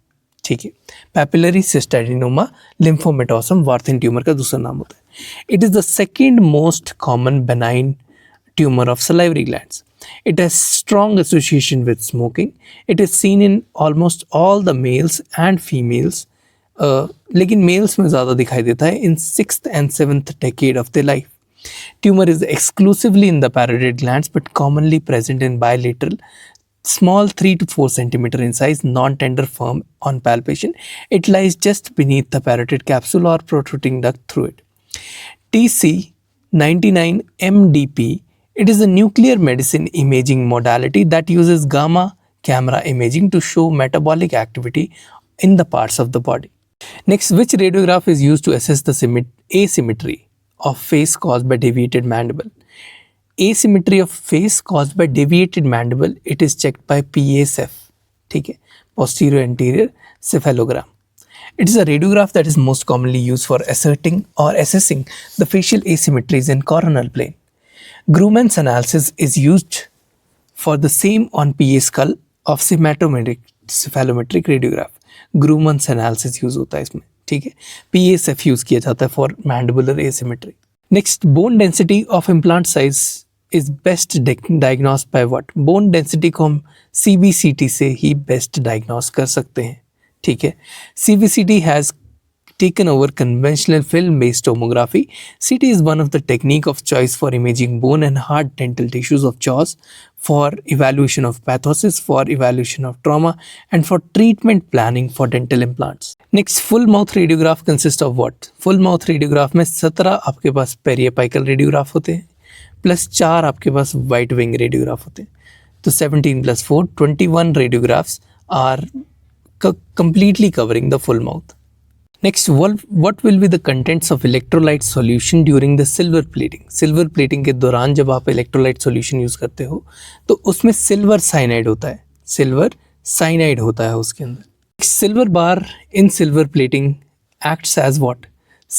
ठीक है, papillary cyst adenoma, lymphomatosum Warthin tumor का दूसरा नाम होता है. It is the second most common benign tumor of salivary glands. It has strong association with smoking. It is seen in almost all the males and females, लेकिन males में ज़्यादा दिखाई देता है in 6th and 7th decade of their life. Tumor is exclusively in the parotid glands but commonly present in bilateral, small 3 to 4 centimeter in size, non-tender, firm on palpation. It lies just beneath the parotid capsule or protruding duct through it. TC99 MDP. It is a nuclear medicine imaging modality that uses gamma camera imaging to show metabolic activity in the parts of the body. Next, which radiograph is used to assess the asymmetry of face caused by deviated mandible? Asymmetry of face caused by deviated mandible, it is checked by PASF. ठीक है, posterior anterior cephalogram. It is a radiograph that is most commonly used for asserting or assessing the facial asymmetries in coronal plane. Grumman's analysis is used for the same on PA skull of cephalometric radiograph. Grumman's analysis use होता है इसमें. ठीक है, PASF यूज किया जाता है for mandibular asymmetry. Next, bone density of implant size is best diagnosed by what? Bone density को हम CBCT से ही best diagnose कर सकते हैं. ठीक है, CBCT has taken over conventional film-based tomography. CT is one of the technique of choice for imaging bone and hard dental tissues of jaws, for evaluation of pathosis, for evaluation of trauma, and for treatment planning for dental implants. Next, full mouth radiograph consists of what? Full mouth radiograph में 17 आपके पास periapical radiograph होते हैं, प्लस 4 आपके पास white wing radiograph होते हैं. तो 17 plus 4, 21 radiographs are completely covering the full mouth. Next, what will be the contents of electrolyte solution during the silver plating? Silver plating के दौरान जब आप electrolyte solution use करते हो तो उसमें silver cyanide होता है. Silver cyanide होता है उसके अंदर. Silver bar in silver plating acts as what?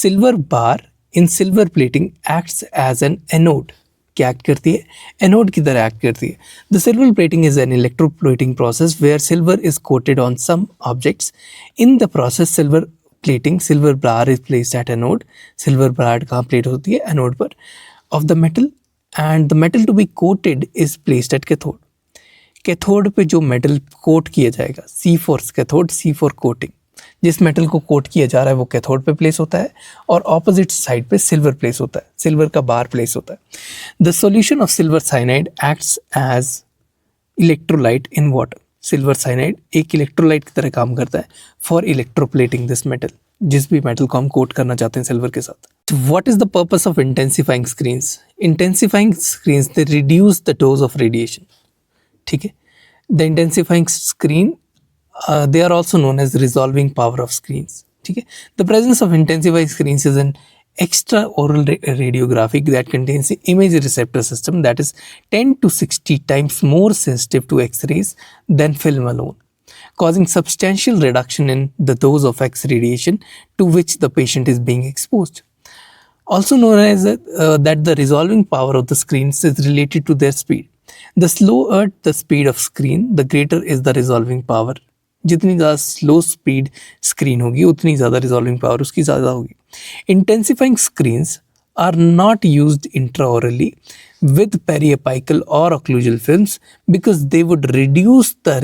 Silver bar in silver plating acts as an anode. क्या एक्ट करती है? एनोड की तरह एक्ट करती है. The silver plating is an electroplating process where silver is coated on some objects. In the process silver plating, silver bar is placed at anode. Silver bar कहाँ प्लेट होती है? एनोड पर of the metal, and the metal to be coated is placed at cathode. Cathode पे जो मेटल कोट किया जाएगा, C4 कैथोड, C4 कोटिंग. जिस मेटल को कोट किया जा रहा है वो कैथोड पे प्लेस होता है और ऑपोजिट साइड पे सिल्वर प्लेस होता है, सिल्वर का बार प्लेस होता है. The solution of silver cyanide acts as electrolyte in water. Silver cyanide एक इलेक्ट्रोलाइट की तरह काम करता है फॉर इलेक्ट्रोप्लेटिंग दिस मेटल. जिस भी मेटल को हम कोट करना चाहते हैं सिल्वर के साथ. What is the purpose of intensifying screens? Intensifying screens they reduce the dose of radiation. ठीक है, the intensifying screen they are also known as resolving power of screens. ठीक है, the presence of intensified screens is an extraoral radiographic that contains the image receptor system that is 10 to 60 times more sensitive to X-rays than film alone, causing substantial reduction in the dose of X radiation to which the patient is being exposed. Also known as that the resolving power of the screens is related to their speed. The slower the speed of screen, the greater is the resolving power जितनी ज़्यादा स्लो स्पीड स्क्रीन होगी उतनी ज़्यादा रिजॉल्विंग पावर उसकी ज़्यादा होगी. Intensifying screens are not used intraorally with periapical or occlusal films because they would reduce the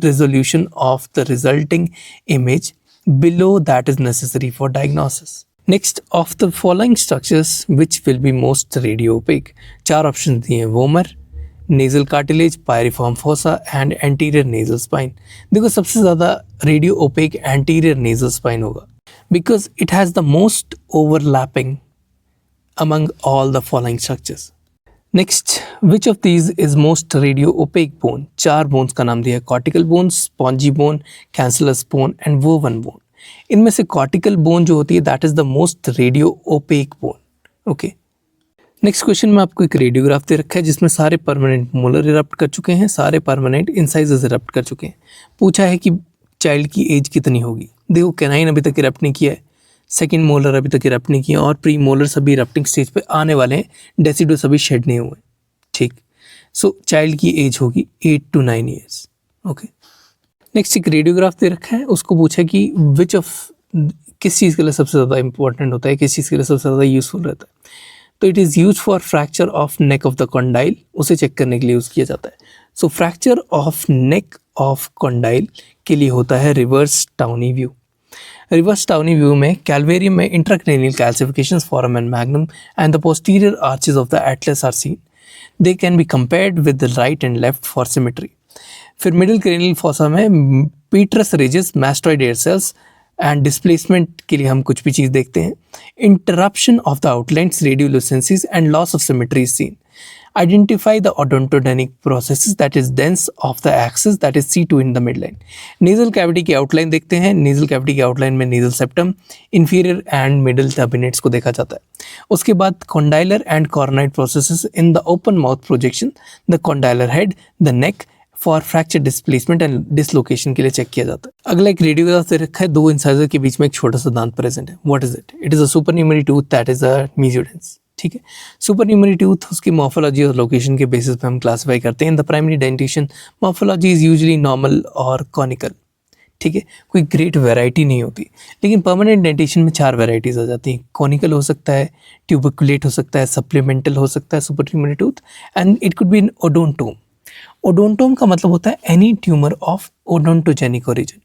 resolution of the resulting image below that is necessary for diagnosis. Next, of the following structures which will be most radio opaque? चार ऑप्शन दिए हैं, vomer, nasal cartilage, piriform fossa and anterior nasal spine. देखो सबसे ज़्यादा radio opaque anterior nasal spine होगा because it has the most overlapping among all the following structures. Next, which of these is most radio opaque bone? चार bones का नाम दिया है, cortical bone, spongy bone, cancellous bone and woven bone. इनमें से cortical bone जो होती है that is the most radio opaque bone. Okay. Next question में आपको एक रेडियोग्राफ दे रखा है जिसमें सारे परमानेंट मोलर इरप्ट कर चुके हैं, सारे परमानेंट इंसाइजर्स इरप्ट कर चुके हैं. पूछा है कि चाइल्ड की एज कितनी होगी. देखो कैनाइन अभी तक इरप्ट नहीं किया है, सेकेंड मोलर अभी तक इरप्ट नहीं किया और प्री मोलर सभी इरप्टिंग स्टेज पे आने वाले हैं, डेसिडो सभी शेड नहीं हुए. ठीक, सो चाइल्ड की एज होगी 8 to 9 years. ओके. नेक्स्ट एक रेडियोग्राफ दे रखा है, उसको पूछा कि विच ऑफ किस चीज़ के लिए सबसे ज़्यादा इंपॉर्टेंट होता है, किस चीज़ के लिए सबसे ज़्यादा यूजफुल रहता है. तो it is use for fracture of neck of the condyle, उसे चेक करने के लिए यूज़ किया जाता है. So fracture of neck of condyle के लिए होता है reverse Towne view. Reverse Towne view में कैलवेरियम में intracranial calcifications foramen and magnum and the posterior arches of the atlas are seen. They can be compared with the right and left for symmetry. फिर मिडिल क्रेनियल फोसा में petrous ridges, mastoid air cells and displacement के लिए हम कुछ भी चीज़ देखते हैं. Interruption of the outlines, radiolucencies and loss of symmetry is seen. Identify the odontogenic processes that is dense of the axis that is C2 in the midline. Nasal cavity की outline देखते हैं. Nasal cavity की outline में nasal septum, inferior and middle turbinates को देखा जाता है. उसके बाद condylar and coronoid processes in the open mouth projection, the condylar head, the neck for fracture displacement and dislocation के लिए चेक किया जाता है. अगला एक रेडियोग्राफ दे रखा है, दो इंसाइजर के बीच में एक छोटा सा दांत प्रेजेंट है. What is it? It is a supernumerary tooth that is a mesodense. ठीक है. सुपरन्यूमरी टूथ उसकी मॉर्फोलॉजी और लोकेशन के बेसिस पे हम क्लासिफाई करते हैं. In the primary dentition morphology is usually normal और कॉनिकल. ठीक है, कोई ग्रेट वैरायटी नहीं होती. लेकिन परमानेंट डेंटिशन में 4 वैरायटीज आ जाती हैं. कॉनिकल हो सकता है, ट्यूबरकुलेट हो सकता है, सप्लीमेंटल हो सकता है supernumerary tooth, and it could be in odontome. Odontome का मतलब होता है any tumour of odontogenic origin.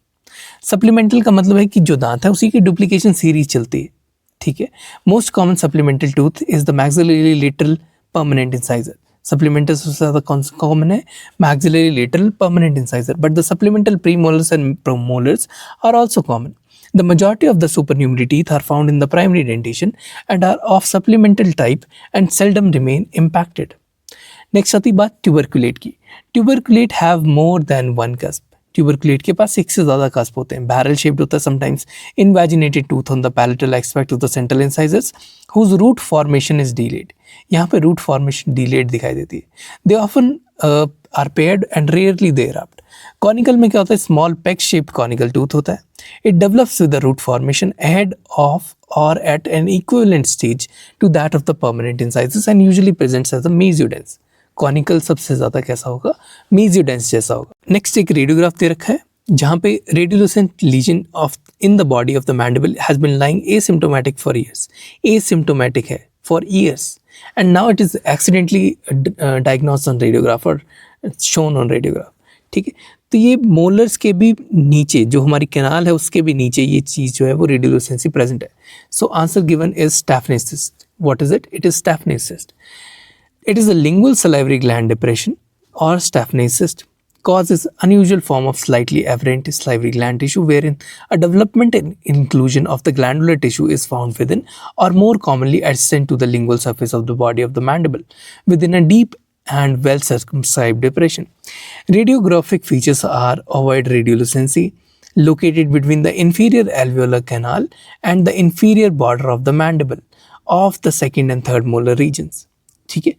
Supplemental का मतलब है कि जो दांत है उसी की डुप्लीकेशन सीरीज चलती है. ठीक है. Most common supplemental tooth is the maxillary lateral permanent incisor. Supplemental सबसे ज़्यादा कॉमन है maxillary lateral permanent incisor, but the supplemental premolars and premolars are also common. The majority of the supernumerary teeth are found in the primary dentition and are of supplemental type and seldom remain impacted. Next आती बात ट्यूबरकुलेट की. Tuberculate have more than one cusp. Tuberculate के पास एक से ज़्यादा cusp होते हैं. बैरल शेप्ड होता है sometimes. Invaginated tooth on the palatal aspect of the central incisors whose root formation is delayed. यहाँ पे रूट फॉर्मेशन डिलेड दिखाई देती है. They often are paired and rarely they erupt. Conical में क्या होता है, small peg shaped conical tooth होता है. It develops with the root formation ahead of or at an equivalent stage to that of the permanent incisors and usually presents as a mesodense. Conical सबसे ज़्यादा कैसा होगा, mesodense जैसा होगा. नेक्स्ट एक रेडियोग्राफ दे रखा है जहाँ पे radiolucent lesion of in the body of the mandible has been lying asymptomatic for years. Asymptomatic है for years and now it is accidentally diagnosed on radiograph और शोन ऑन रेडियोग्राफ. ठीक है, तो ये मोलर्स के भी नीचे जो हमारी कैनाल है उसके भी नीचे ये चीज़ जो है वो रेडियोलुसेंसी प्रेजेंट है. So answer given is Stafne's cyst. What is it? It is Stafne's cyst. It is a lingual salivary gland depression or Stephan's cyst. Cause is unusual form of slightly aberrant salivary gland tissue wherein a development and inclusion of the glandular tissue is found within or more commonly adjacent to the lingual surface of the body of the mandible within a deep and well circumscribed depression. Radiographic features are ovoid radiolucency located between the inferior alveolar canal and the inferior border of the mandible of the second and third molar regions. ठीक है.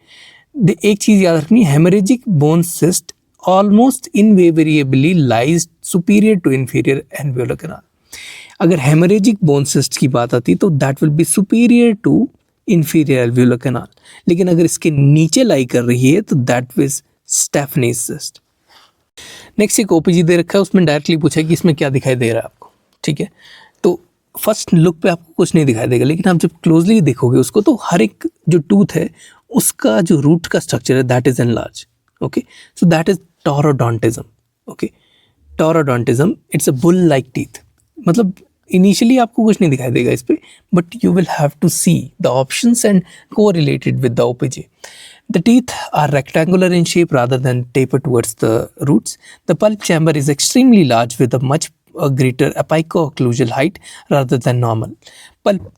एक चीज़ याद रखनी, haemorrhagic bone cyst almost invariably lies superior to inferior alveolar canal. अगर हेमरेजिक बोन सिस्ट की बात आती तो that will be superior to inferior alveolar canal. लेकिन अगर इसके नीचे लाई कर रही है तो that is Stafne's cyst. Next एक ओपीजी दे रखा है, उसमें डायरेक्टली पूछा है कि इसमें क्या दिखाई दे रहा है आपको, ठीक है। तो फर्स्ट लुक पे आपको कुछ नहीं दिखाई देगा, लेकिन आप जब क्लोजली देखोगे उसको तो हर एक जो टूथ है उसका जो रूट का स्ट्रक्चर है that is enlarge, okay. So that is taurodontism, okay. Taurodontism it's a bull like teeth, मतलब इनिशियली आपको कुछ नहीं दिखाई देगा इस पे, but you will have to see the options and correlated with the OPG. The teeth are rectangular in shape rather than taper towards the roots. The pulp chamber is extremely large with a much greater apico-occlusal height rather than normal. Pulp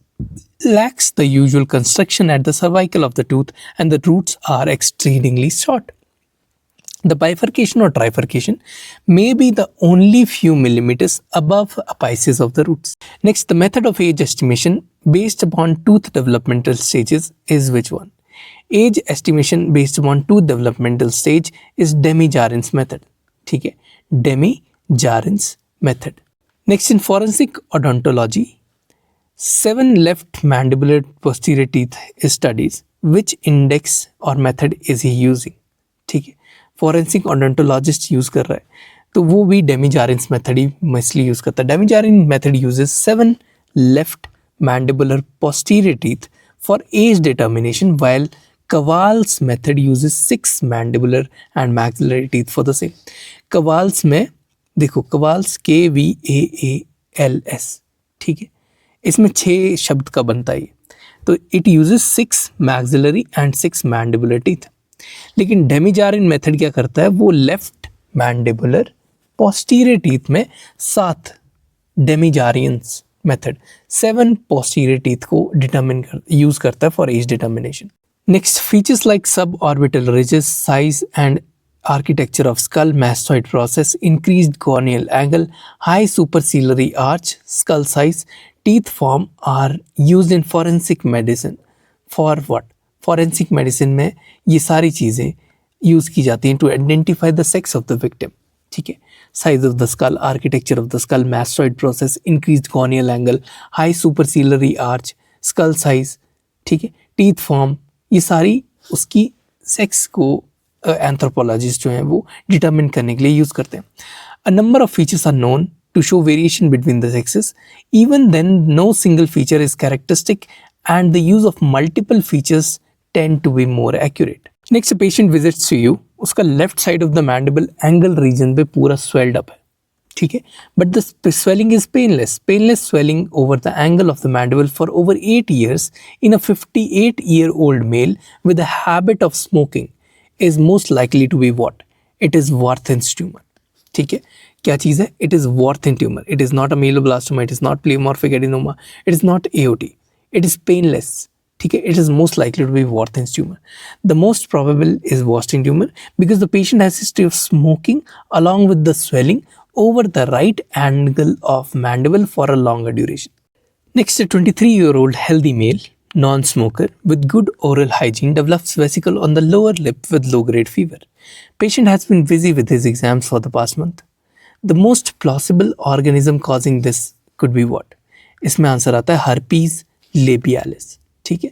lacks the usual construction at the cervical of the tooth and the roots are exceedingly short. The bifurcation or trifurcation may be the only few millimeters above apices of the roots. Next, the method of age estimation based upon tooth developmental stages is which one? Age estimation based upon tooth developmental stage is Demy-Jarrin's method. ठीक है, Demy-Jarrin's method. Next, in forensic odontology, 7 left mandibular posterior teeth studies. Which index or method is he using? ठीक है, forensic odontologist use कर रहा है तो वो भी Demy-Jarrin's method ही mostly use करता है. Demy-Jarrin method uses 7 left mandibular posterior teeth for age determination, while Kowal's method uses 6 mandibular and maxillary teeth for the same. Kowal's में देखो, Kowal's KVAALS, ठीक है, इसमें 6 शब्द का बनता है, तो it uses 6 maxillary and 6 mandibular teeth. लेकिन Demy-Jarrin मेथड क्या करता है, वो लेफ्ट मैंडिबुलर पोस्टीरियर टीथ में 7 Demy-Jarrin's मेथड 7 पोस्टीरियर टीथ को यूज करता है for age determination. Next, features like sub orbital ridges, size and architecture of skull, mastoid process, increased corneal angle, high superciliary arch, skull size, teeth form are used in forensic medicine. For what? Forensic medicine में ये सारी चीज़ें यूज़ की जाती हैं to identify the sex of the victim, ठीक है. Size of the skull, architecture of the skull, mastoid process, increased corneal angle, high superciliary arch, skull size, ठीक है, टीथ फॉर्म, ये सारी उसकी सेक्स को एंथ्रोपोलॉजिस्ट जो हैं वो डिटरमिन करने के लिए यूज़ करते हैं. A number of features are known to show variation between the sexes. Even then, no single feature is characteristic and the use of multiple features tend to be more accurate. Next, a patient visits to you. उसका left side of the mandible angle region पे पूरा swelled up है, ठीक है, but the swelling is painless swelling over the angle of the mandible for over 8 years in a 58-year-old male with a habit of smoking is most likely to be what? It is Warthin's tumor, ठीक है. क्या चीज़ है? It is Warthin tumor. It is not a meloblastoma. It is not pleomorphic adenoma. It is not AOT. It is painless. ठीक है. It is most likely to be Warthin's tumor. The most probable is Warthin tumor because the patient has history of smoking along with the swelling over the right angle of mandible for a longer duration. Next, a 23-year-old healthy male, non-smoker with good oral hygiene develops vesicle on the lower lip with low-grade fever. Patient has been busy with his exams for the past month. The most plausible organism causing this could be what? इसमें आंसर आता है herpes labialis, ठीक है.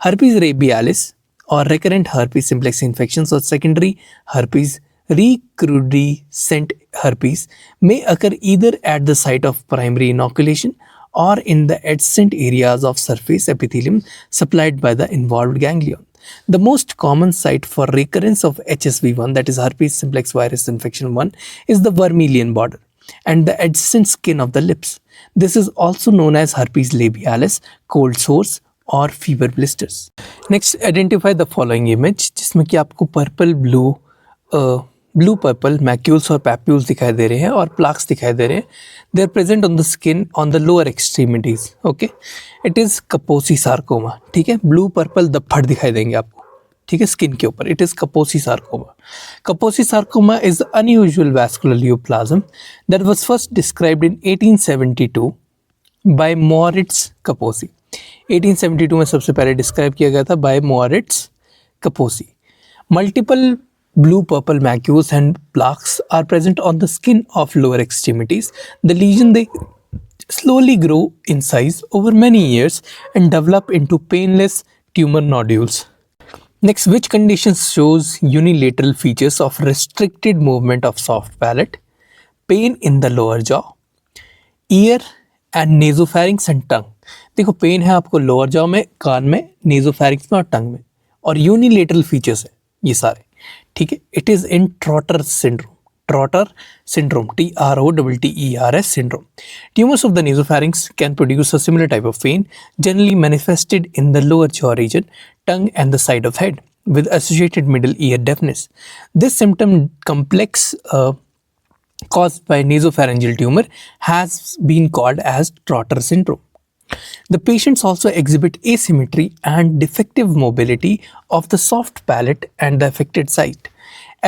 herpes labialis और recurrent herpes simplex infections और secondary herpes recrudescent herpes may occur either at the site of primary inoculation or in the adjacent areas of surface epithelium supplied by the involved ganglion. The most common site for recurrence of HSV1, that is herpes simplex virus infection 1, is the vermilion border and the adjacent skin of the lips. This is also known as herpes labialis, cold sores or fever blisters. Next, identify the following image जिसमें कि आपको पर्पल ब्लू पर्पल मैक्यूल्स और पैप्यूल्स दिखाई दे रहे हैं और प्लाक्स दिखाई दे रहे हैं. They are present on the skin on the lower extremities. Okay, it is Kaposi sarcoma, ठीक है. ब्लू पर्पल दफड़ दिखाई देंगे आपको, ठीक है, स्किन के ऊपर. It is Kaposi sarcoma. Kaposi sarcoma is unusual vascular neoplasm that was first described in 1872 by Moritz Kaposi. 1872 में सबसे पहले डिस्क्राइब किया गया था by Moritz Kaposi. Multiple blue purple macules and plaques are present on the skin of lower extremities. The lesion they slowly grow in size over many years and develop into painless tumor nodules. Next, which conditions shows unilateral features of restricted movement of soft palate, pain in the lower jaw, ear and nasopharynx and tongue. देखो पेन है आपको लोअर जॉ में, कान में, नेजोफैरिंक्स में और टंग में, और यूनिलेटरल फीचर्स है ये सारे, ठीक है. It is in trotter syndrome. Trotter syndrome, TROTTERS syndrome. Tumors of the nasopharynx can produce a similar type of pain, generally manifested in the lower jaw region, tongue and the side of head, with associated middle ear deafness. This symptom complex caused by nasopharyngeal tumor has been called as Trotter syndrome. The patients also exhibit asymmetry and defective mobility of the soft palate and the affected site.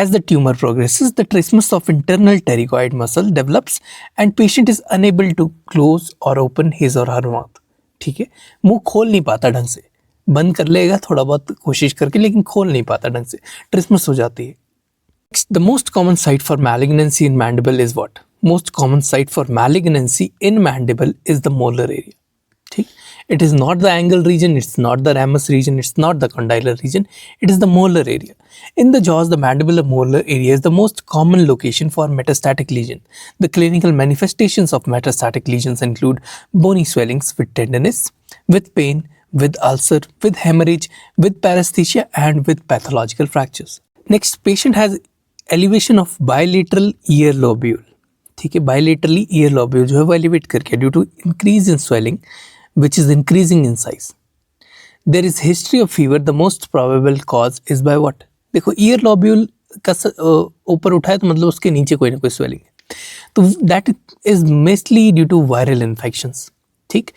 As the tumor progresses, the trismus of internal pterygoid muscle develops and patient is unable to close or open his or her mouth. ठीक है, मुंह खोल नहीं पाता ढंग से, बंद कर लेगा थोड़ा बहुत कोशिश करके, लेकिन खोल नहीं पाता ढंग से, ट्रिस्मस हो जाती है. The most common site for malignancy in mandible is what? Most common site for malignancy in mandible is the molar area. ठीक, it is not the angle region, it's not the ramus region, it's not the condylar region, it is the molar area. In the jaws, the mandibular molar area is the most common location for metastatic lesion. The clinical manifestations of metastatic lesions include bony swellings with tenderness, with pain, with ulcer, with hemorrhage, with paresthesia and with pathological fractures. Next, patient has elevation of bilateral ear lobule. ठीक है, bilaterally ear lobule जो है वो elevate करके due to increase in swelling which is increasing in size. There is history of fever. The most probable cause is by what? देखो ear lobule का ऊपर उठाए तो मतलब उसके नीचे कोई ना कोई swelling है, तो that is mostly due to viral infections. ठीक,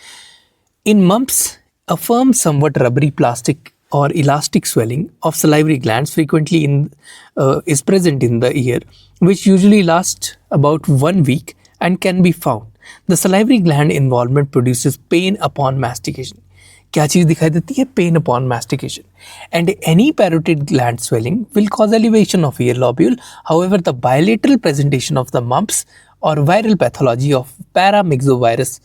in mumps, a firm, somewhat rubbery plastic or elastic swelling of salivary glands frequently is present in the ear, which usually lasts about 1 week and can be found. The salivary gland involvement produces pain upon mastication. क्या चीज़ दिखाई देती है? Pain upon mastication. And any parotid gland swelling will cause elevation of ear lobule. However, the bilateral presentation of the mumps or viral pathology of paramyxovirus,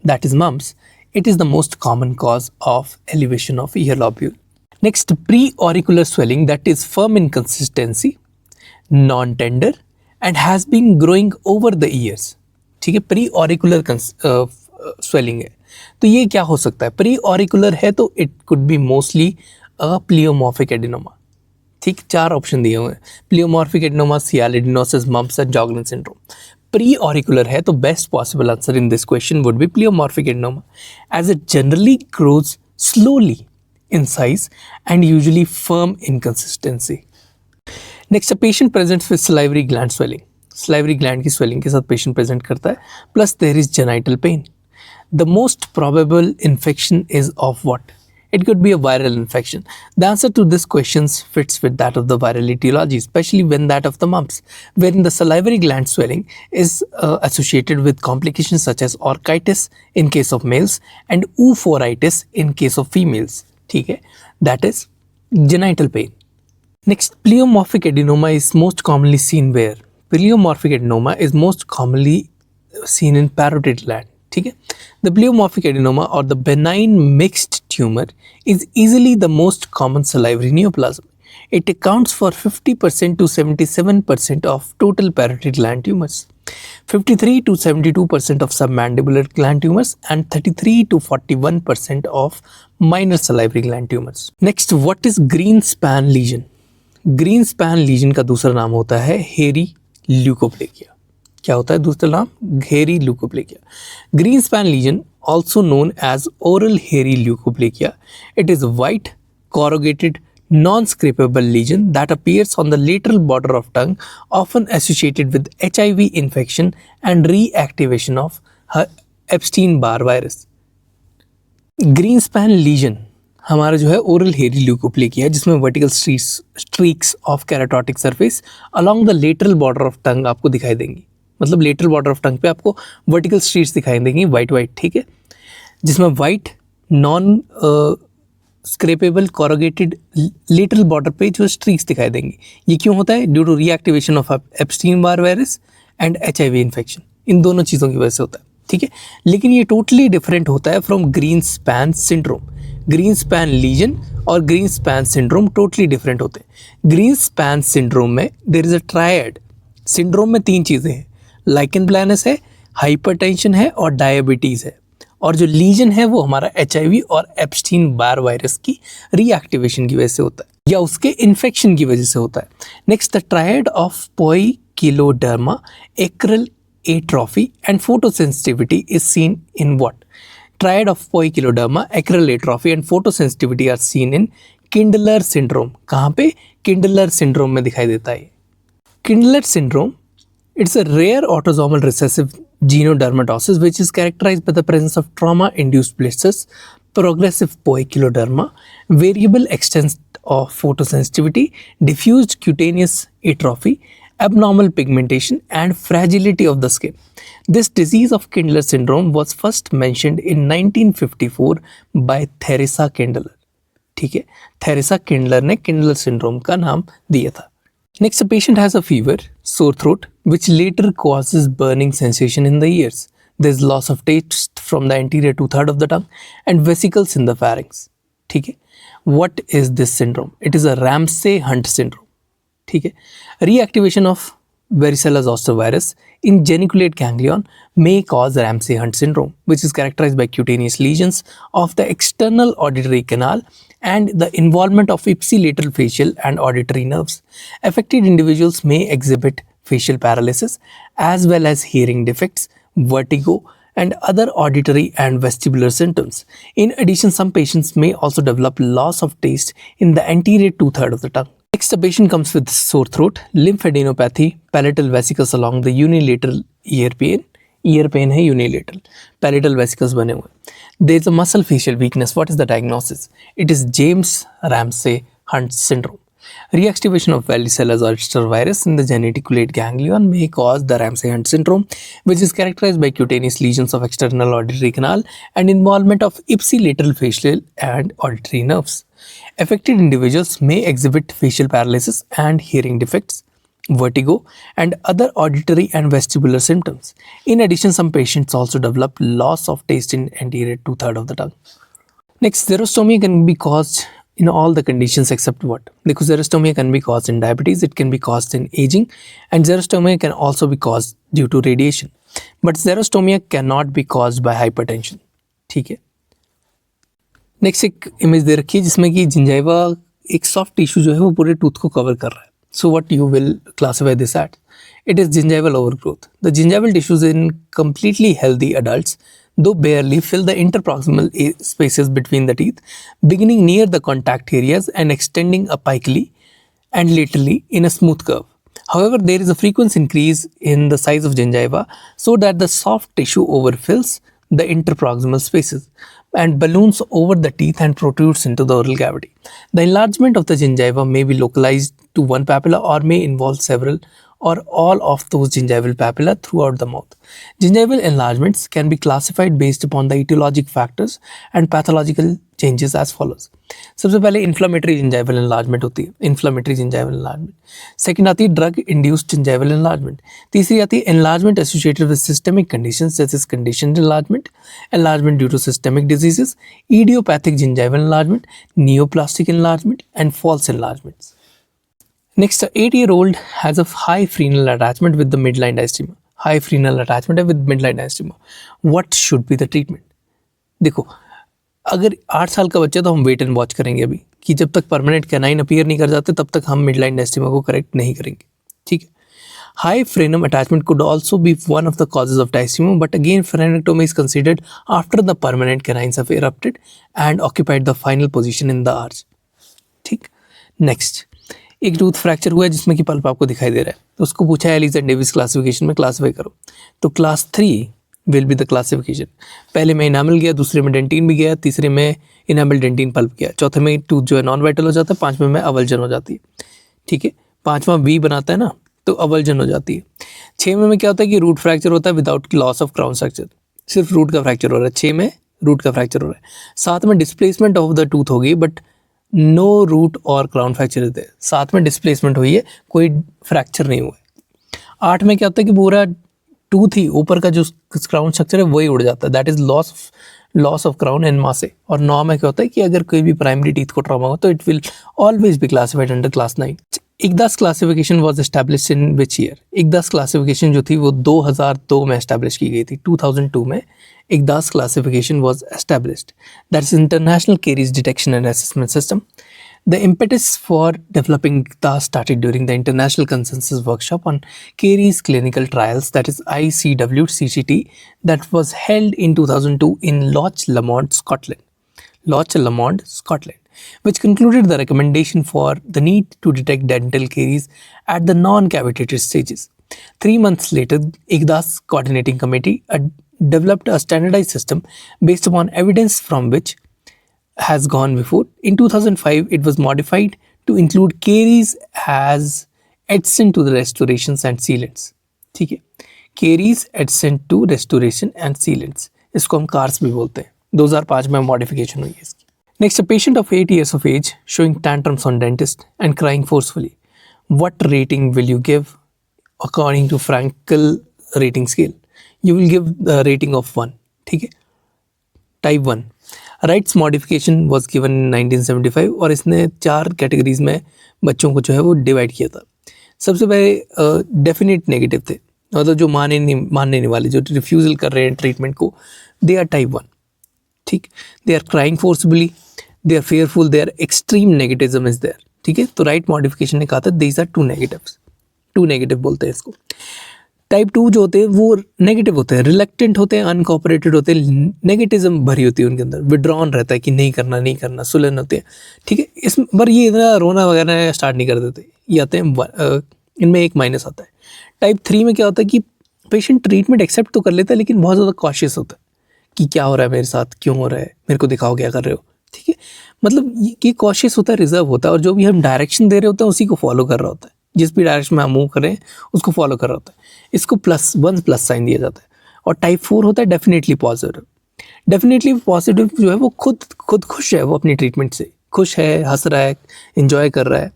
that is mumps, it is the most common cause of elevation of ear lobule. Next, preauricular swelling that is firm in consistency, non-tender and has been growing over the ears. ठीक है, प्री ऑरिकुलर स्वेलिंग है, तो ये क्या हो सकता है? प्री ऑरिकुलर है तो it could be mostly a pleomorphic adenoma. ठीक, 4 ऑप्शन दिए हुए हैं, pleomorphic adenoma, sialadenosis, mumps and Sjogren syndrome. Pre auricular है तो best possible answer in this question would be pleomorphic adenoma, as it generally grows slowly in size and usually firm in consistency. Next, a patient presents with salivary gland swelling. Salivary gland की स्वेलिंग के साथ पेशेंट प्रेजेंट करता है, plus there is genital pain. The most probable infection is of what? It could be a viral infection. The answer to this question fits with that of the viral etiology, especially when that of the mumps, wherein the salivary gland swelling is associated with complications such as orchitis in case of males and oophoritis in case of females. ठीक है, that is genital pain. Next, pleomorphic adenoma is most commonly seen where? Pleomorphic adenoma is most commonly seen in parotid gland. ठीक है, the pleomorphic adenoma or the benign mixed tumor is easily the most common salivary neoplasm. It accounts for 50% to 77% of total parotid gland tumors, 53 to 72% of submandibular gland tumors, and 33 to 41% of minor salivary gland tumors. Next, what is Greenspan lesion? Greenspan lesion का दूसरा नाम होता है hairy leukoplakia. क्या होता है दूसरा नाम? hairy leukoplakia. Greenspan lesion, also known as oral hairy leukoplakia, it is a white, corrugated, non-scrapable lesion that appears on the lateral border of tongue, often associated with HIV infection and reactivation of Epstein-Barr virus. Greenspan lesion हमारा जो है ओरल हेरी ल्यूकोप्लेकिया है, जिसमें vertical streaks of keratotic surface along the lateral border of tongue आपको दिखाई देंगी. मतलब लेटरल बॉर्डर ऑफ टंग पे आपको वर्टिकल स्ट्रीट्स दिखाई देंगी वाइट वाइट. ठीक है, जिसमें white non scrapable corrugated lateral border पे जो स्ट्रीक्स दिखाई देंगी. ये क्यों होता है? Due to reactivation of Epstein Barr virus and HIV infection. इन दोनों चीज़ों की वजह से होता है. ठीक है, लेकिन ये टोटली डिफरेंट होता है from Greenspan syndrome. Greenspan lesion और Greenspan syndrome totally different होते हैं। ग्रीन स्पैन सिंड्रोम में there is a triad. Syndrome में 3 चीज़ें हैं, लाइकन प्लानस है, हाइपरटेंशन है और डायबिटीज़ है। और जो लीजन है वो हमारा HIV और एप्स्टीन बार वायरस की रीएक्टिवेशन की वजह से होता है या उसके इन्फेक्शन की वजह से होता है। Next, the triad of poikiloderma, acral atrophy and photosensitivity is seen in what? Triad of poikiloderma, acral atrophy and photosensitivity are seen in Kindler syndrome. कहाँ पे? Kindler syndrome में दिखाई देता है। Kindler syndrome, it's a rare autosomal recessive genodermatosis which is characterized by the presence of trauma-induced blisters, progressive poikiloderma, variable extent of photosensitivity, diffused cutaneous atrophy, abnormal pigmentation and fragility of the skin. This disease of Kindler syndrome was first mentioned in 1954 by Theresa Kindler. ठीक है, थेरेसा किंडलर ने किंडलर सिंड्रोम का नाम दिया था। Next, a patient has a fever, sore throat, which later causes burning sensation in the ears. There is loss of taste from the anterior 2/3 of the tongue and vesicles in the pharynx. ठीक है, what is this syndrome? It is a Ramsay-Hunt syndrome. ठीक है, reactivation of varicella zoster virus in geniculate ganglion may cause Ramsay-Hunt syndrome, which is characterized by cutaneous lesions of the external auditory canal and the involvement of ipsilateral facial and auditory nerves. Affected individuals may exhibit facial paralysis as well as hearing defects, vertigo, and other auditory and vestibular symptoms. In addition, some patients may also develop loss of taste in the anterior 2/3 of the tongue. Next, a patient comes with sore throat, lymphadenopathy, palatal vesicles along the unilateral ear pain. Ear pain है unilateral, palatal vesicles बने हुए। There is a muscle facial weakness. What is the diagnosis? It is James Ramsay-Hunt syndrome. Reactivation of varicella zoster virus in the geniculate ganglion may cause the Ramsay-Hunt syndrome, which is characterized by cutaneous lesions of external auditory canal and involvement of ipsilateral facial and auditory nerves. Affected individuals may exhibit facial paralysis and hearing defects, vertigo, and other auditory and vestibular symptoms. In addition, some patients also develop loss of taste in anterior 2/3 of the tongue. Next, xerostomia can be caused in all the conditions except what? Because xerostomia can be caused in diabetes, it can be caused in aging, and xerostomia can also be caused due to radiation. But xerostomia cannot be caused by hypertension. ठीक है। नेक्स्ट एक इमेज दे रखी है जिसमें कि जिंजाइवा एक सॉफ्ट टिश्यू जो है वो पूरे टूथ को कवर कर रहा है। So what you will classify this eight? It is gingival overgrowth. The gingival tissues in completely healthy adults though barely fill the interproximal spaces between the teeth, beginning near the contact areas and extending apically and laterally in a smooth curve. However, there is a frequent increase in the size of gingiva so that the soft tissue overfills the interproximal spaces and balloons over the teeth and protrudes into the oral cavity. The enlargement of the gingiva may be localized to one papilla or may involve several or all of those gingival papilla throughout the mouth. Gingival enlargements can be classified based upon the etiologic factors and pathological changes as follows. सबसे पहले inflammatory gingival enlargement होती है, inflammatory gingival enlargement. Second आती है drug induced gingival enlargement. तीसरी आती है enlargement associated with systemic conditions such as conditioned enlargement, enlargement due to systemic diseases, idiopathic gingival enlargement, neoplastic enlargement, and false enlargements. Next, an 8-year-old has a high frenal attachment with the midline diastema. High frenal attachment है with midline diastema. What should be the treatment? देखो, अगर 8 साल का बच्चा तो हम वेट एंड वॉच करेंगे अभी कि जब तक परमानेंट कैनाइन अपीयर नहीं कर जाते तब तक हम मिडलाइन डायस्टेमा को करेक्ट नहीं करेंगे। ठीक है। High frenum attachment could also be one of the causes of diastema, but again frenectomy is considered after the permanent canines have erupted and occupied the final position in the arch. ठीक। नेक्स्ट, एक टूथ फ्रैक्चर हुआ है जिसमें कि पल्प आपको दिखाई दे रहा है, तो उसको पूछा है एलिस एंड डेविस क्लासिफिकेशन में क्लासिफाई करो, तो class 3 will be the classification. पहले में इनामल गया, दूसरे में डेंटिन भी गया, तीसरे में इनामल डेंटिन पल्प गया, चौथे में टूथ जो है नॉन वाइटल हो जाता है, 5वें में अवल्जन हो जाती है। ठीक है, 5वां वी बनाता है ना तो अवल्जन हो जाती है। 6वें में क्या होता है कि रूट फ्रैक्चर होता है without loss of crown structure, सिर्फ रूट का फ्रैक्चर हो रहा है। 6 में रूट का फ्रैक्चर हो रहा है। 7 में डिस्प्लेसमेंट ऑफ द टूथ होगी बट नो रूट और क्राउन फ्रैक्चर है। 7 में डिस्प्लेसमेंट हुई है, कोई फ्रैक्चर नहीं हुआ है। 8 में क्या होता है कि पूरा टूथ ही ऊपर का जो क्राउन स्ट्रक्चर है वही उड़ जाता है, that is loss of loss of crown and मासे। और 9 में क्या होता है कि अगर कोई भी प्राइमरी टीथ को ट्रॉमा हो तो it will always be classified under class 9। ICDAS classification was established in which year? ICDAS classification जो थी वो 2002 में एस्टैब्लिश की गई थी। 2002 में ICDAS classification was established, that is international caries detection and assessment system. The impetus for developing ICDAS started during the International Consensus Workshop on Caries Clinical Trials, that is ICW-CCT, that was held in 2002 in Loch Lomond, Scotland. Loch Lomond, Scotland, which concluded the recommendation for the need to detect dental caries at the non-cavitated stages. 3 months later, ICDAS Coordinating Committee developed a standardized system based upon evidence from which has gone before. In 2005, it was modified to include caries as adjacent to the restorations and sealants. ठीक है, caries adjacent to restoration and sealants, इसको हम CARS भी बोलते हैं। 2005 में मॉडिफिकेशन हुई है इसकी। Next, a patient of 8 years of age showing tantrums on dentist and crying forcefully. What rating will you give according to Frankel rating scale? You will give the rating of 1. ठीक है, type 1। Rights modification was given in 1975 और इसने 4 कैटेगरीज में बच्चों को जो है वो डिवाइड किया था। सबसे पहले डेफिनेट नेगेटिव थे, मतलब जो मानने नहीं वाले, जो रिफ्यूज़ल कर रहे हैं ट्रीटमेंट को, दे आर टाइप 1। ठीक, they are crying forcibly, they are fearful, they are extreme negativism is there. ठीक है, तो राइट मॉडिफिकेशन ने कहा था दीज आर 2 नेगेटिव्स, 2 नेगेटिव बोलते हैं इसको। टाइप 2 जो होते हैं वो नेगेटिव होते हैं, रिलेक्टेंट होते हैं, अनकोऑपरेटेड होते हैं, नेगेटिज्म भरी होती है उनके अंदर, विड्रॉन रहता है कि नहीं करना, सुलन होते हैं। ठीक है, इस पर ये इतना रोना वगैरह स्टार्ट नहीं कर देते, ये आते हैं इनमें एक माइनस आता है। टाइप 3 में क्या होता है कि पेशेंट ट्रीटमेंट एक्सेप्ट तो कर लेता है लेकिन बहुत ज़्यादा कॉशियस होता है कि क्या हो रहा है मेरे साथ, क्यों हो रहा है, मेरे को दिखाओ क्या कर रहे हो। ठीक है, मतलब ये कॉशियस होता है, रिजर्व होता है, और जो भी हम डायरेक्शन दे रहे होते हैं उसी को फॉलो कर रहा होता है, जिस भी डायरेक्शन में हम मूव करें उसको फॉलो कर रहा होता है। इसको +1 साइन दिया जाता है। और टाइप 4 होता है डेफिनेटली पॉजिटिव। डेफिनेटली पॉजिटिव जो है वो खुद खुश है, वो अपनी ट्रीटमेंट से खुश है, हंस रहा है, एंजॉय कर रहा है,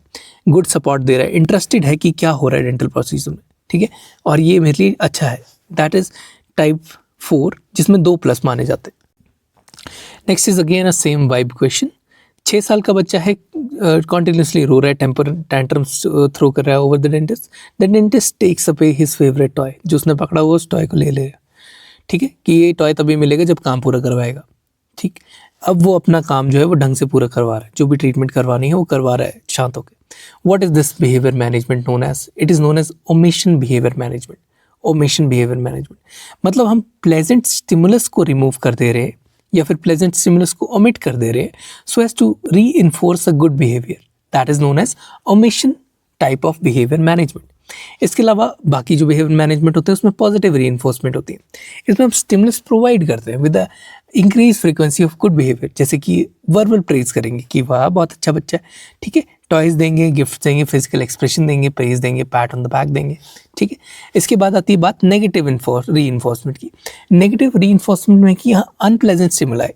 गुड सपोर्ट दे रहा है, इंटरेस्टेड है कि क्या हो रहा है डेंटल प्रोसीजर में। ठीक है, और ये मेरे लिए अच्छा है, दैट इज टाइप 4, जिसमें 2+ माने जाते हैं। Next is again a same vibe question. 6 साल का बच्चा है, कॉन्टिन्यूसली रो रहा है, टैंट्रम्स थ्रो कर रहा है over the dentist. The dentist takes away his favourite toy, जो उसने पकड़ा हुआ उस टॉय को ले लेगा। ठीक है, कि ये टॉय तभी मिलेगा जब काम पूरा करवाएगा। ठीक, अब वो अपना काम जो है वो ढंग से पूरा करवा रहा है, जो भी ट्रीटमेंट करवानी है वो करवा रहा है शांत होकर। What is this behaviour management known as? It is known as omission behaviour management. Omission behaviour management मतलब हम प्लेजेंट स्टिमुलस को रिमूव कर दे रहे हैं या फिर प्लेजेंट स्टिमुलस को ओमिट कर दे रहे हैं so as to reinforce a good behaviour, that is known as omission type of behaviour management. इसके अलावा बाकी जो बिहेवियर मैनेजमेंट होते हैं उसमें पॉजिटिव री इन्फोर्समेंट होती है। इसमें हम स्टिमुलस प्रोवाइड करते हैं with the increase frequency of good behaviour, जैसे कि वर्बल प्रेज करेंगे कि वाह बहुत अच्छा बच्चा है। ठीक है, टॉयज देंगे, गिफ्ट देंगे, फिजिकल एक्सप्रेशन देंगे, प्रेज देंगे, पैट ऑन द बैक देंगे। ठीक है, इसके बाद आती है बात नेगेटिव री इन्फोर्समेंट की। नेगेटिव री इन्फोर्समेंट में कि यहाँ अनप्लेजेंट स्टिमुलाई,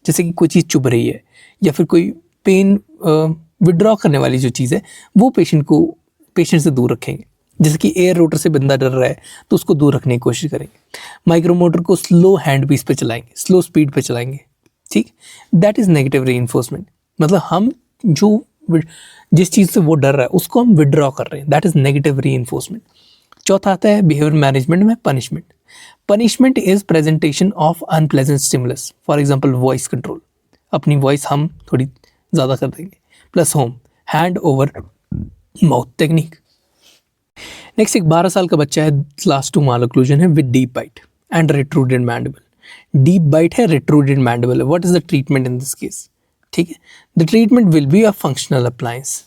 जैसे कि कोई चीज़ चुभ रही है या फिर कोई पेन विड्रॉ करने वाली जो चीज़ है वो पेशेंट से दूर रखेंगे। जैसे कि एयर रोटर से बंदा डर रहा है तो उसको दूर रखने की कोशिश करेंगे। माइक्रोमोटर को स्लो हैंड पीस पे चलाएंगे, स्लो स्पीड पे चलाएंगे। ठीक, दैट इज़ नेगेटिव रीइंफोर्समेंट। मतलब हम जिस चीज़ से वो डर रहा है उसको हम विड्रॉ कर रहे हैं, दैट इज़ नेगेटिव रीइंफोर्समेंट। चौथा आता है बिहेवियर मैनेजमेंट में punishment. Punishment is presentation of unpleasant stimulus, for example voice control, अपनी वॉइस हम थोड़ी ज़्यादा कर देंगे, plus home hand over mouth technique. Next एक 12 साल का बच्चा है, क्लास 2 मालोक्लूजन है with deep bite and retruded mandible. Deep bite है, रिट्रूडेड मैंडिबल है। What is the treatment in this case? ठीक है, the treatment will be a functional appliance.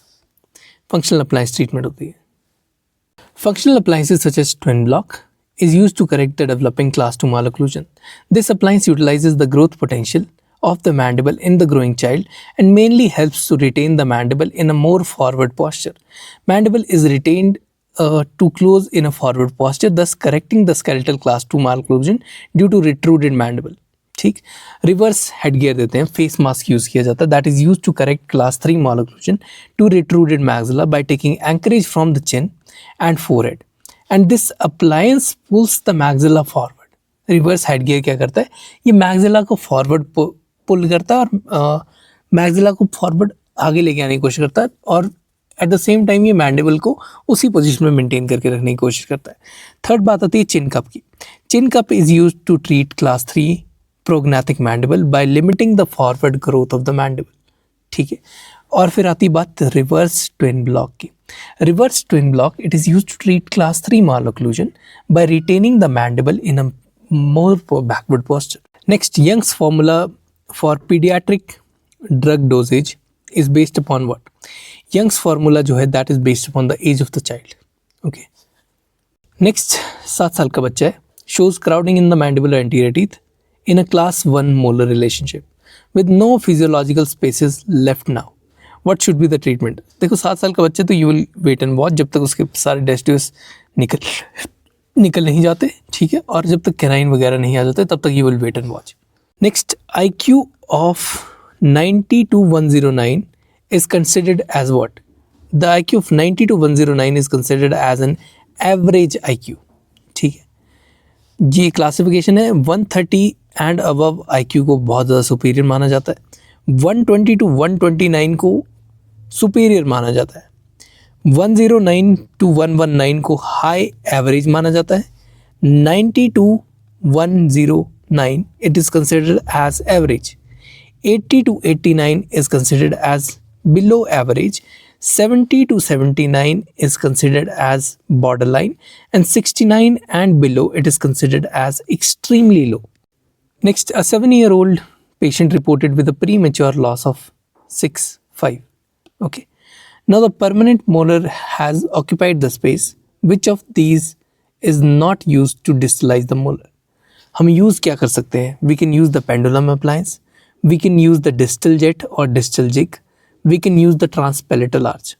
Functional appliance treatment होती है। Functional appliances such as twin block is used to correct the developing class 2 malocclusion. This appliance utilizes the growth potential of the mandible in the growing child and mainly helps to retain the mandible in a more forward posture. Mandible is retained to close in a forward posture, thus correcting the skeletal class 2 malocclusion due to retruded mandible. ठीक, रिवर्स हेड गियर देते हैं, फेस मास्क यूज़ किया जाता है, that is use to correct class 3 malocclusion to retruded maxilla by taking anchorage from the chin and forehead. And this appliance pulls the maxilla forward, reverse head gear क्या करता है, ये मैग्जिला को फॉरवर्ड पुल करता है और मैग्जिला को फॉरवर्ड आगे लेके आने की कोशिश करता है, और एट द सेम टाइम ये मैंडिबल को उसी पोजीशन में मेंटेन करके रखने की कोशिश करता है। थर्ड बात आती है चिन कप की। Chin cup is used to treat class 3 prognathic mandible by limiting the forward growth of the mandible, ठीक है। और फिर आती बात रिवर्स ट्विन ब्लॉक की। Reverse twin block it is used to treat class 3 malocclusion by retaining the mandible in a more backward posture. Next, Young's formula for paediatric drug dosages is based upon what? Young's formula जो है that is based upon the age of the child. Okay. Next, 7 साल का बच्चा है, shows crowding in the mandibular anterior teeth in a class 1 molar relationship with no physiological spaces left now. What should be the treatment? देखो 7 साल का बच्चा, तो you will wait and watch जब तक उसके सारे deciduous निकल नहीं जाते, ठीक है, और जब तक canine वगैरह नहीं आ जाते तब तक you will wait and watch. Next, IQ of 90 to 109 is considered as what? The IQ of 90 to 109 is considered as an average IQ, ठीक है। ये क्लासिफिकेशन है। 130 एंड अबव IQ को बहुत ज़्यादा सुपीरियर माना जाता है, 120 to 129 को सुपीरियर माना जाता है, 109 to 119 को हाई एवरेज माना जाता है, 90 to 109 it is considered as average, 80 to 89 is considered as below average, 70 to 79 is considered as borderline, and 69 and below it is considered as extremely low. Next, a 7-year-old patient reported with a premature loss of 6'5". Okay. Now the permanent molar has occupied the space. Which of these is not used to distalize the molar? हम use क्या कर सकते हैं? We can use the pendulum appliance. We can use the distal jet or distal jig. We can use the transpalatal arch.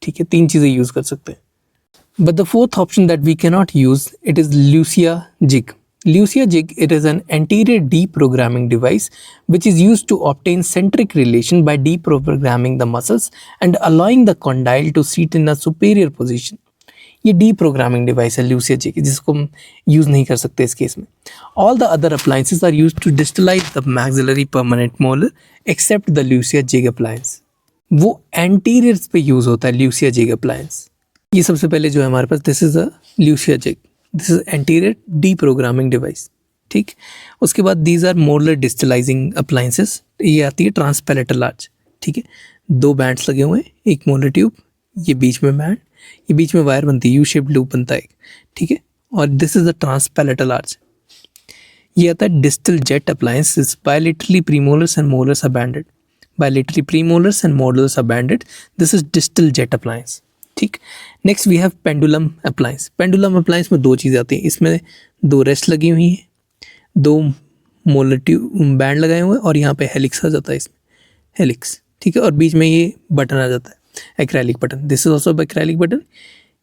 ठीक है, 3 चीज़ें यूज़ कर सकते हैं। But the fourth option that we cannot use, it is Lucia jig. Lucia jig, it is an anterior deprogramming device which is used to obtain centric relation by deprogramming the muscles and allowing the condyle to sit in a superior position. ये deprogramming device है Lucia jig, जिसको हम यूज़ नहीं कर सकते इस केस में। All the other appliances are used to distalize the maxillary permanent molar except the Lucia jig appliance. वो anteriors पे यूज़ होता है Lucia jig appliance। ये सबसे पहले जो है हमारे पास, this is a Lucia jig, this is anterior deprogramming device, ठीक। उसके बाद these are molar distalizing appliances, ये आती है transpalatal arch, ठीक है। 2 बैंड्स लगे हुए हैं, एक मोलर ट्यूब, ये बीच में बैंड, ये बीच में वायर बनती है, यू शेप्ड लूप बनता है, ठीक है। और this is the transpalatal arch. ये आता है distal jet appliance, is bilaterally premolars and molars are banded, bilaterally premolars and molars are banded, this is distal jet appliance, ठीक। Next we have pendulum appliance. Pendulum appliance में 2 चीज़ें आती हैं, इसमें 2 रेस्ट लगी हुई हैं, 2 मोलर ट्यूब बैंड लगाए हुए हैं, और यहाँ पे हेलिक्स आ जाता है, इसमें हेलिक्स, ठीक है, और बीच में ये बटन आ जाता है, acrylic button, this is also acrylic button,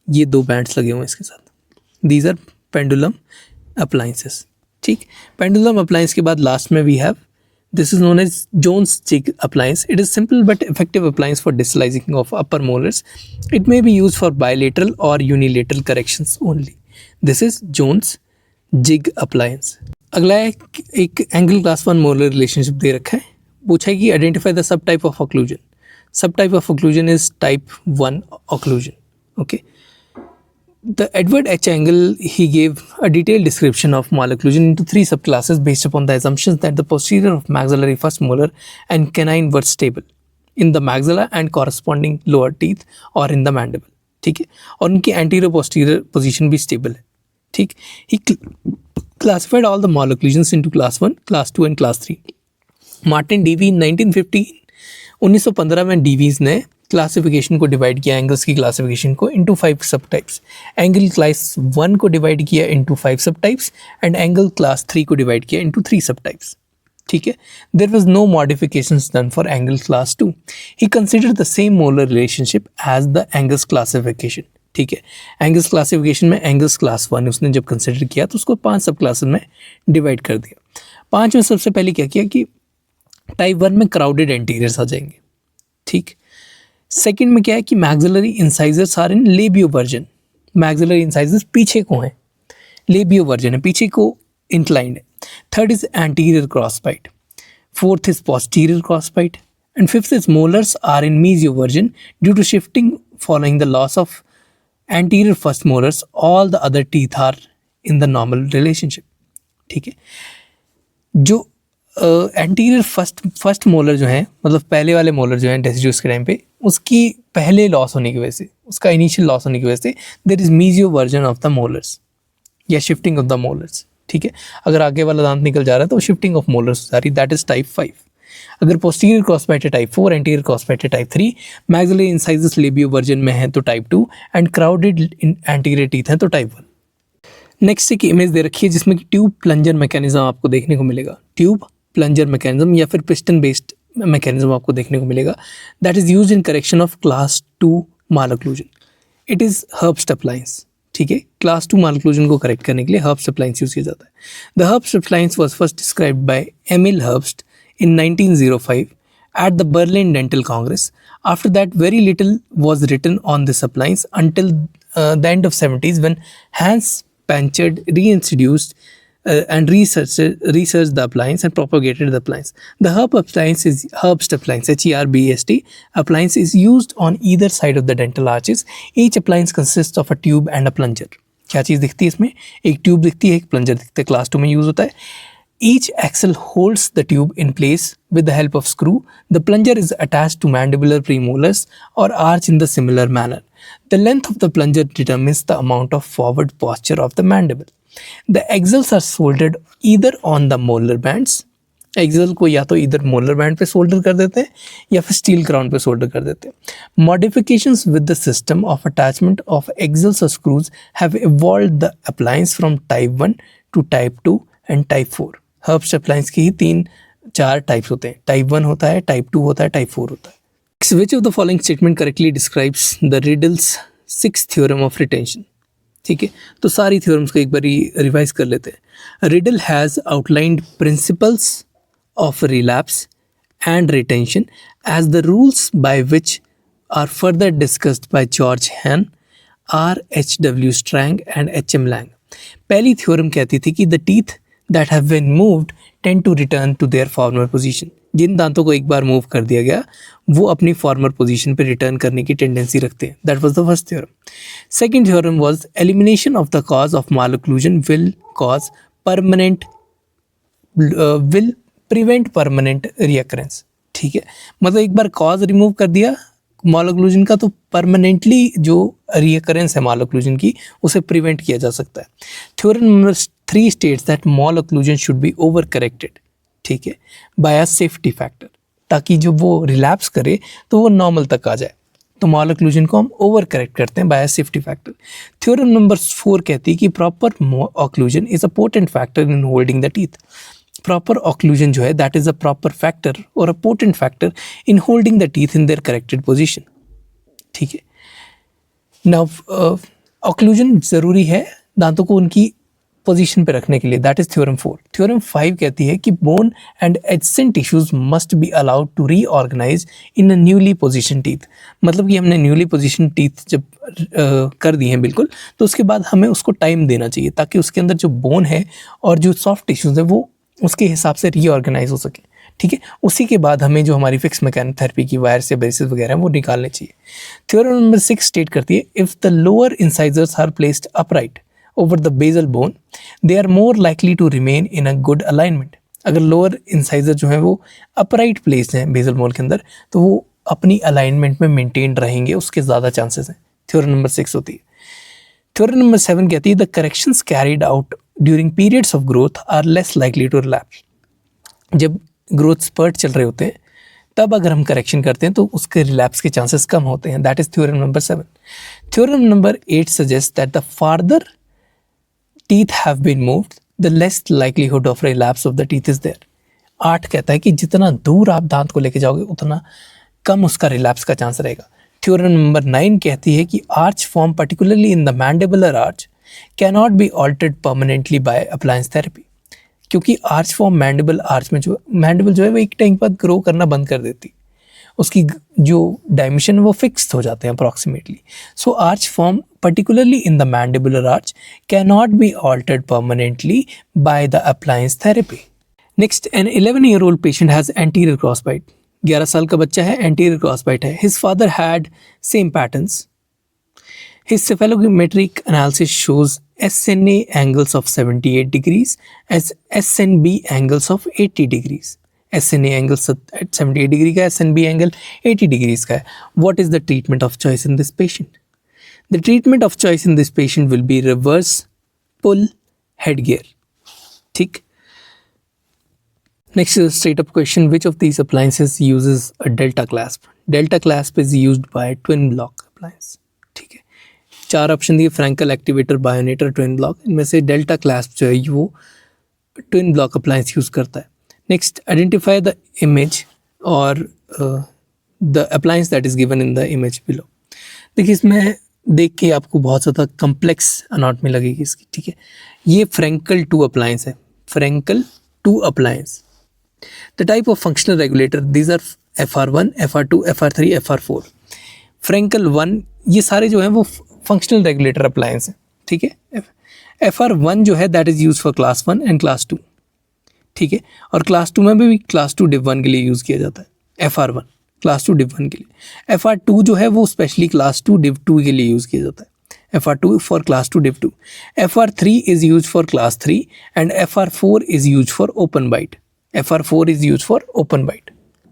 ये 2 बैंड्स लगे हुए हैं इसके साथ। दीज आर पेंडुलम अप्लायंसेस, ठीक। पेंडुलम अप्लायंस के बाद लास्ट में we have, this is known as Jones jig appliance. It is simple but effective appliance for distalizing of upper molars. It may be use for bilateral और unilateral corrections only. This is Jones jig appliance. अगला है एक एंगल क्लास 1 मोलर रिलेशनशिप दे रखा है, पूछा है कि identify the sub type of occlusion. Subtype of occlusion is type 1 occlusion. Okay. The Edward H. Engel, he gave a detailed description of malocclusion into 3 subclasses based upon the assumptions that the posterior of maxillary first molar and canine were stable in the maxilla and corresponding lower teeth or in the mandible. ठीक है, और उनकी anterior posterior position भी stable है, ठीक। He classified all the malocclusions into class 1, class 2 and class 3. Martin Devey in 1915 में डीवीज ने क्लासिफिकेशन को डिवाइड किया, एंगल्स की क्लासिफिकेशन को इनटू 5 सब टाइप्स। एंगल क्लास 1 को डिवाइड किया इनटू 5 सब टाइप्स एंड एंगल क्लास 3 को डिवाइड किया इनटू 3 सब टाइप्स, ठीक है। There was no modifications done for Angle class 2। He considered the same molar relationship as the Angle's classification, ठीक है। एंगल्स क्लासिफिकेशन में एंगल्स क्लास 1 उसने जब कंसिडर किया तो उसको 5 सब क्लासेस में डिवाइड कर दिया। 5 में सबसे पहले क्या किया कि टाइप 1 में क्राउडेड एंटीरियर्स आ जाएंगे, ठीक। सेकंड में क्या है कि maxillary incisors are in labio version. Maxillary incisors पीछे को हैं, लेबियो वर्जन है, पीछे को inclined है. Third is anterior crossbite. Fourth is posterior crossbite. And fifth is molars are in mesioversion due to shifting following the loss of anterior first molars. All the other teeth are in the normal relationship. ठीक है. जो एंटीरियर फर्स्ट मोलर जो है, मतलब पहले वाले मोलर जो है डेसिड्यूस के टाइम पे, उसकी पहले लॉस होने की वजह से, उसका इनिशियल लॉस होने की वजह से there is mesio version of the molars या शिफ्टिंग ऑफ द मोलर्स. ठीक है. अगर आगे वाला दांत निकल जा रहा है तो शिफ्टिंग ऑफ मोलर्स हो जा रही, दैट इज टाइप 5. अगर पोस्टीरियर क्रॉसबाइट है टाइप 4, एंटीरियर क्रॉसबाइट है टाइप 3, मैक्सिलरी इंसाइजस लेबियो वर्जन में है तो type 2 and crowded anterior teeth है तो टाइप 1. नेक्स्ट एक इमेज दे रखी है जिसमें कि ट्यूब प्लंजर मैकेनिज्म आपको देखने को मिलेगा. ट्यूब प्लंजर मैकेनिज्म या फिर पिस्टन बेस्ड मैकेनिज्म आपको देखने को मिलेगा. That is used in correction of class 2 malocclusion. It is Herbst appliance. ठीक है. क्लास 2 मालोक्लूजन को करेक्ट करने के लिए हर्ब्स्ट अप्लायंस यूज किया जाता है. The Herbst appliance was first described by Emil Herbst in 1905 at the Berlin Dental Congress. After that, very little was written on this appliance until the end of 70s when Hans Panchard reintroduced and researched the appliance and propagated the appliance. The Herbst appliance, HERBST appliance is used on either side of the dental arches. Each appliance consists of a tube and a plunger. क्या चीज़ दिखती है इसमें? एक ट्यूब दिखती है, एक प्लंजर दिखता है. क्लास 2 में यूज़ होता है. Each axle holds the tube in place with the help of screw. The plunger is attached to mandibular premolars or arch in the similar manner. The length of the plunger determines the amount of forward posture of the mandible. The axles are soldered either on the molar bands. Axle को या तो इधर मोलर बैंड पे सोल्डर कर देते हैं या फिर स्टील क्राउन पे सोल्डर कर देते हैं. Modifications with the system of attachment of axles और screws have evolved the appliance from type 1 to type 2 and type 4. Herbst appliance की ही 3-4 टाइप्स होते हैं. टाइप 1 होता है, टाइप 2 होता है, टाइप 4 होता है. Which of the following statement correctly describes the riddles 6th theorem of retention. ठीक है. तो सारी थ्योरम्स को एक बार रिवाइज कर लेते हैं. Riddle has outlined principles of relapse and retention as the rules by which are further discussed by George Hahn, R. H. W. Strang and H. M. Lang. पहली थ्योरम कहती थी कि the teeth that have been moved tend to return to their former position. जिन दांतों को एक बार मूव कर दिया गया वो अपनी फॉर्मर पोजीशन पे रिटर्न करने की टेंडेंसी रखते हैं. That was the first theorem. Second theorem was elimination of the cause of malocclusion will cause permanent will prevent permanent recurrence. ठीक है. मतलब एक बार कॉज रिमूव कर दिया मालोक्लूजन का तो परमानेंटली जो रियकरेंस है मालोक्लूजन की उसे प्रिवेंट किया जा सकता है. Theorem number 3 states that malocclusion should be over corrected. ठीक है. बाय अ सेफ्टी फैक्टर, ताकि जो वो रिलैप्स करे तो वो नॉर्मल तक आ जाए. तो मालोक्लूजन को हम ओवर करेक्ट करते हैं by a safety factor. Theorem number 4 कहती है कि proper occlusion is a potent factor in holding the teeth. Proper occlusion जो है that is a proper factor और a potent factor in holding the teeth in their corrected position. ठीक है. नाउ ऑक्लूजन जरूरी है दांतों को उनकी पोजीशन पे रखने के लिए. That is theorem 4. थ्योरम 5 कहती है कि bone and adjacent tissues must be allowed to reorganise in a newly position teeth. मतलब कि हमने न्यूली पोजीशन टीथ जब कर दी हैं बिल्कुल, तो उसके बाद हमें उसको टाइम देना चाहिए ताकि उसके अंदर जो बोन है और जो सॉफ्ट टिश्यूज है वो उसके हिसाब से रीऑर्गेनाइज हो सके. ठीक है. उसी के बाद हमें जो हमारी फिक्स मैकेनिक थेरेपी की वायर्स या ब्रेसेस वगैरह हैं वो निकालने चाहिए. थ्योरम नंबर 6 स्टेट करती है if the lower incisors are placed upright over the basal bone they are more likely to remain in a good alignment. अगर लोअर इंसाइजर जो है वो अपराइट प्लेस्ड हैं बेजल बोन के अंदर तो वो अपनी अलाइनमेंट में मेंटेन रहेंगे, उसके ज़्यादा चांसेस हैं. थ्योरम नंबर 6 होती है. थ्योरम नंबर 7 कहती है the corrections carried out during periods of growth are less likely to relapse. जब ग्रोथ स्पर्ट चल रहे होते हैं तब अगर हम करेक्शन करते हैं तो उसके रिलैप्स के चांसेस कम होते हैं. That is theorem number 7. Theorem number 8 suggest that the farther teeth have been moved the less likelihood of relapse of the teeth is there. 8 कहता है कि जितना दूर आप दांत को लेके जाओगे उतना कम उसका रिलैप्स का चांस रहेगा. थ्योरम नंबर 9 कहती है कि arch form particularly in the mandibular arch cannot be altered permanently by appliance therapy. क्योंकि आर्च फॉर्म मैंडिबल आर्च में जो मैंडिबल जो है वो एक टाइम बाद ग्रो करना बंद कर देती. उसकी जो डायमेंशन वो फिक्स्ड हो जाते हैं approximately. So arch form particularly in the mandibular arch cannot be altered permanently by the appliance therapy. Next, an 11-year-old patient has anterior crossbite. 11 साल का बच्चा है, anterior crossbite है. His father had same patterns. His cephalogrammetric analysis shows SNA angles of 78 degrees as SNB angles of 80 degrees. SNA angle 78 degree का, SNB angle 80 degrees का है. What is the treatment of choice in this patient? The treatment of choice in this patient will be reverse pull headgear. ठीक. Next is a straight up question. Which of these appliances uses a delta clasp? Delta clasp is used by twin block appliance. ठीक है. 4 ऑप्शन दिए, फ्रैंकल, एक्टिवेटर, बायोनेटर, ट्विन ब्लॉक. इनमें से डेल्टा क्लास्प जो है वो ट्विन ब्लॉक अप्लायंस यूज़ करता है. नेक्स्ट, आइडेंटिफाई द इमेज और the appliance that is given in the image below. देखिए इसमें देख के आपको बहुत ज़्यादा कम्प्लेक्स अनाटमी लगेगी इसकी. ठीक है, ये फ्रैंकल 2 अप्लायंस है. Frankel 2 appliance. The type of functional regulator, these are FR1, FR2, FR3, FR4. Frankel 1 ये सारे जो हैं वो फंक्शनल रेगुलेटर अप्लायंस हैं. ठीक है, FR1 जो है that is use for class 1 and class 2. ठीक है, और क्लास 2 में भी क्लास 2 डिव 1 के लिए यूज़ किया जाता है. FR1 क्लास 2 डिव 1 के लिए. FR2 जो है वो स्पेशली क्लास 2 डिव 2 के लिए यूज़ किया जाता है. FR2 for class 2 div 2. FR3 is use for class 3 and FR4 is use for open bite. FR4 is use for open bite.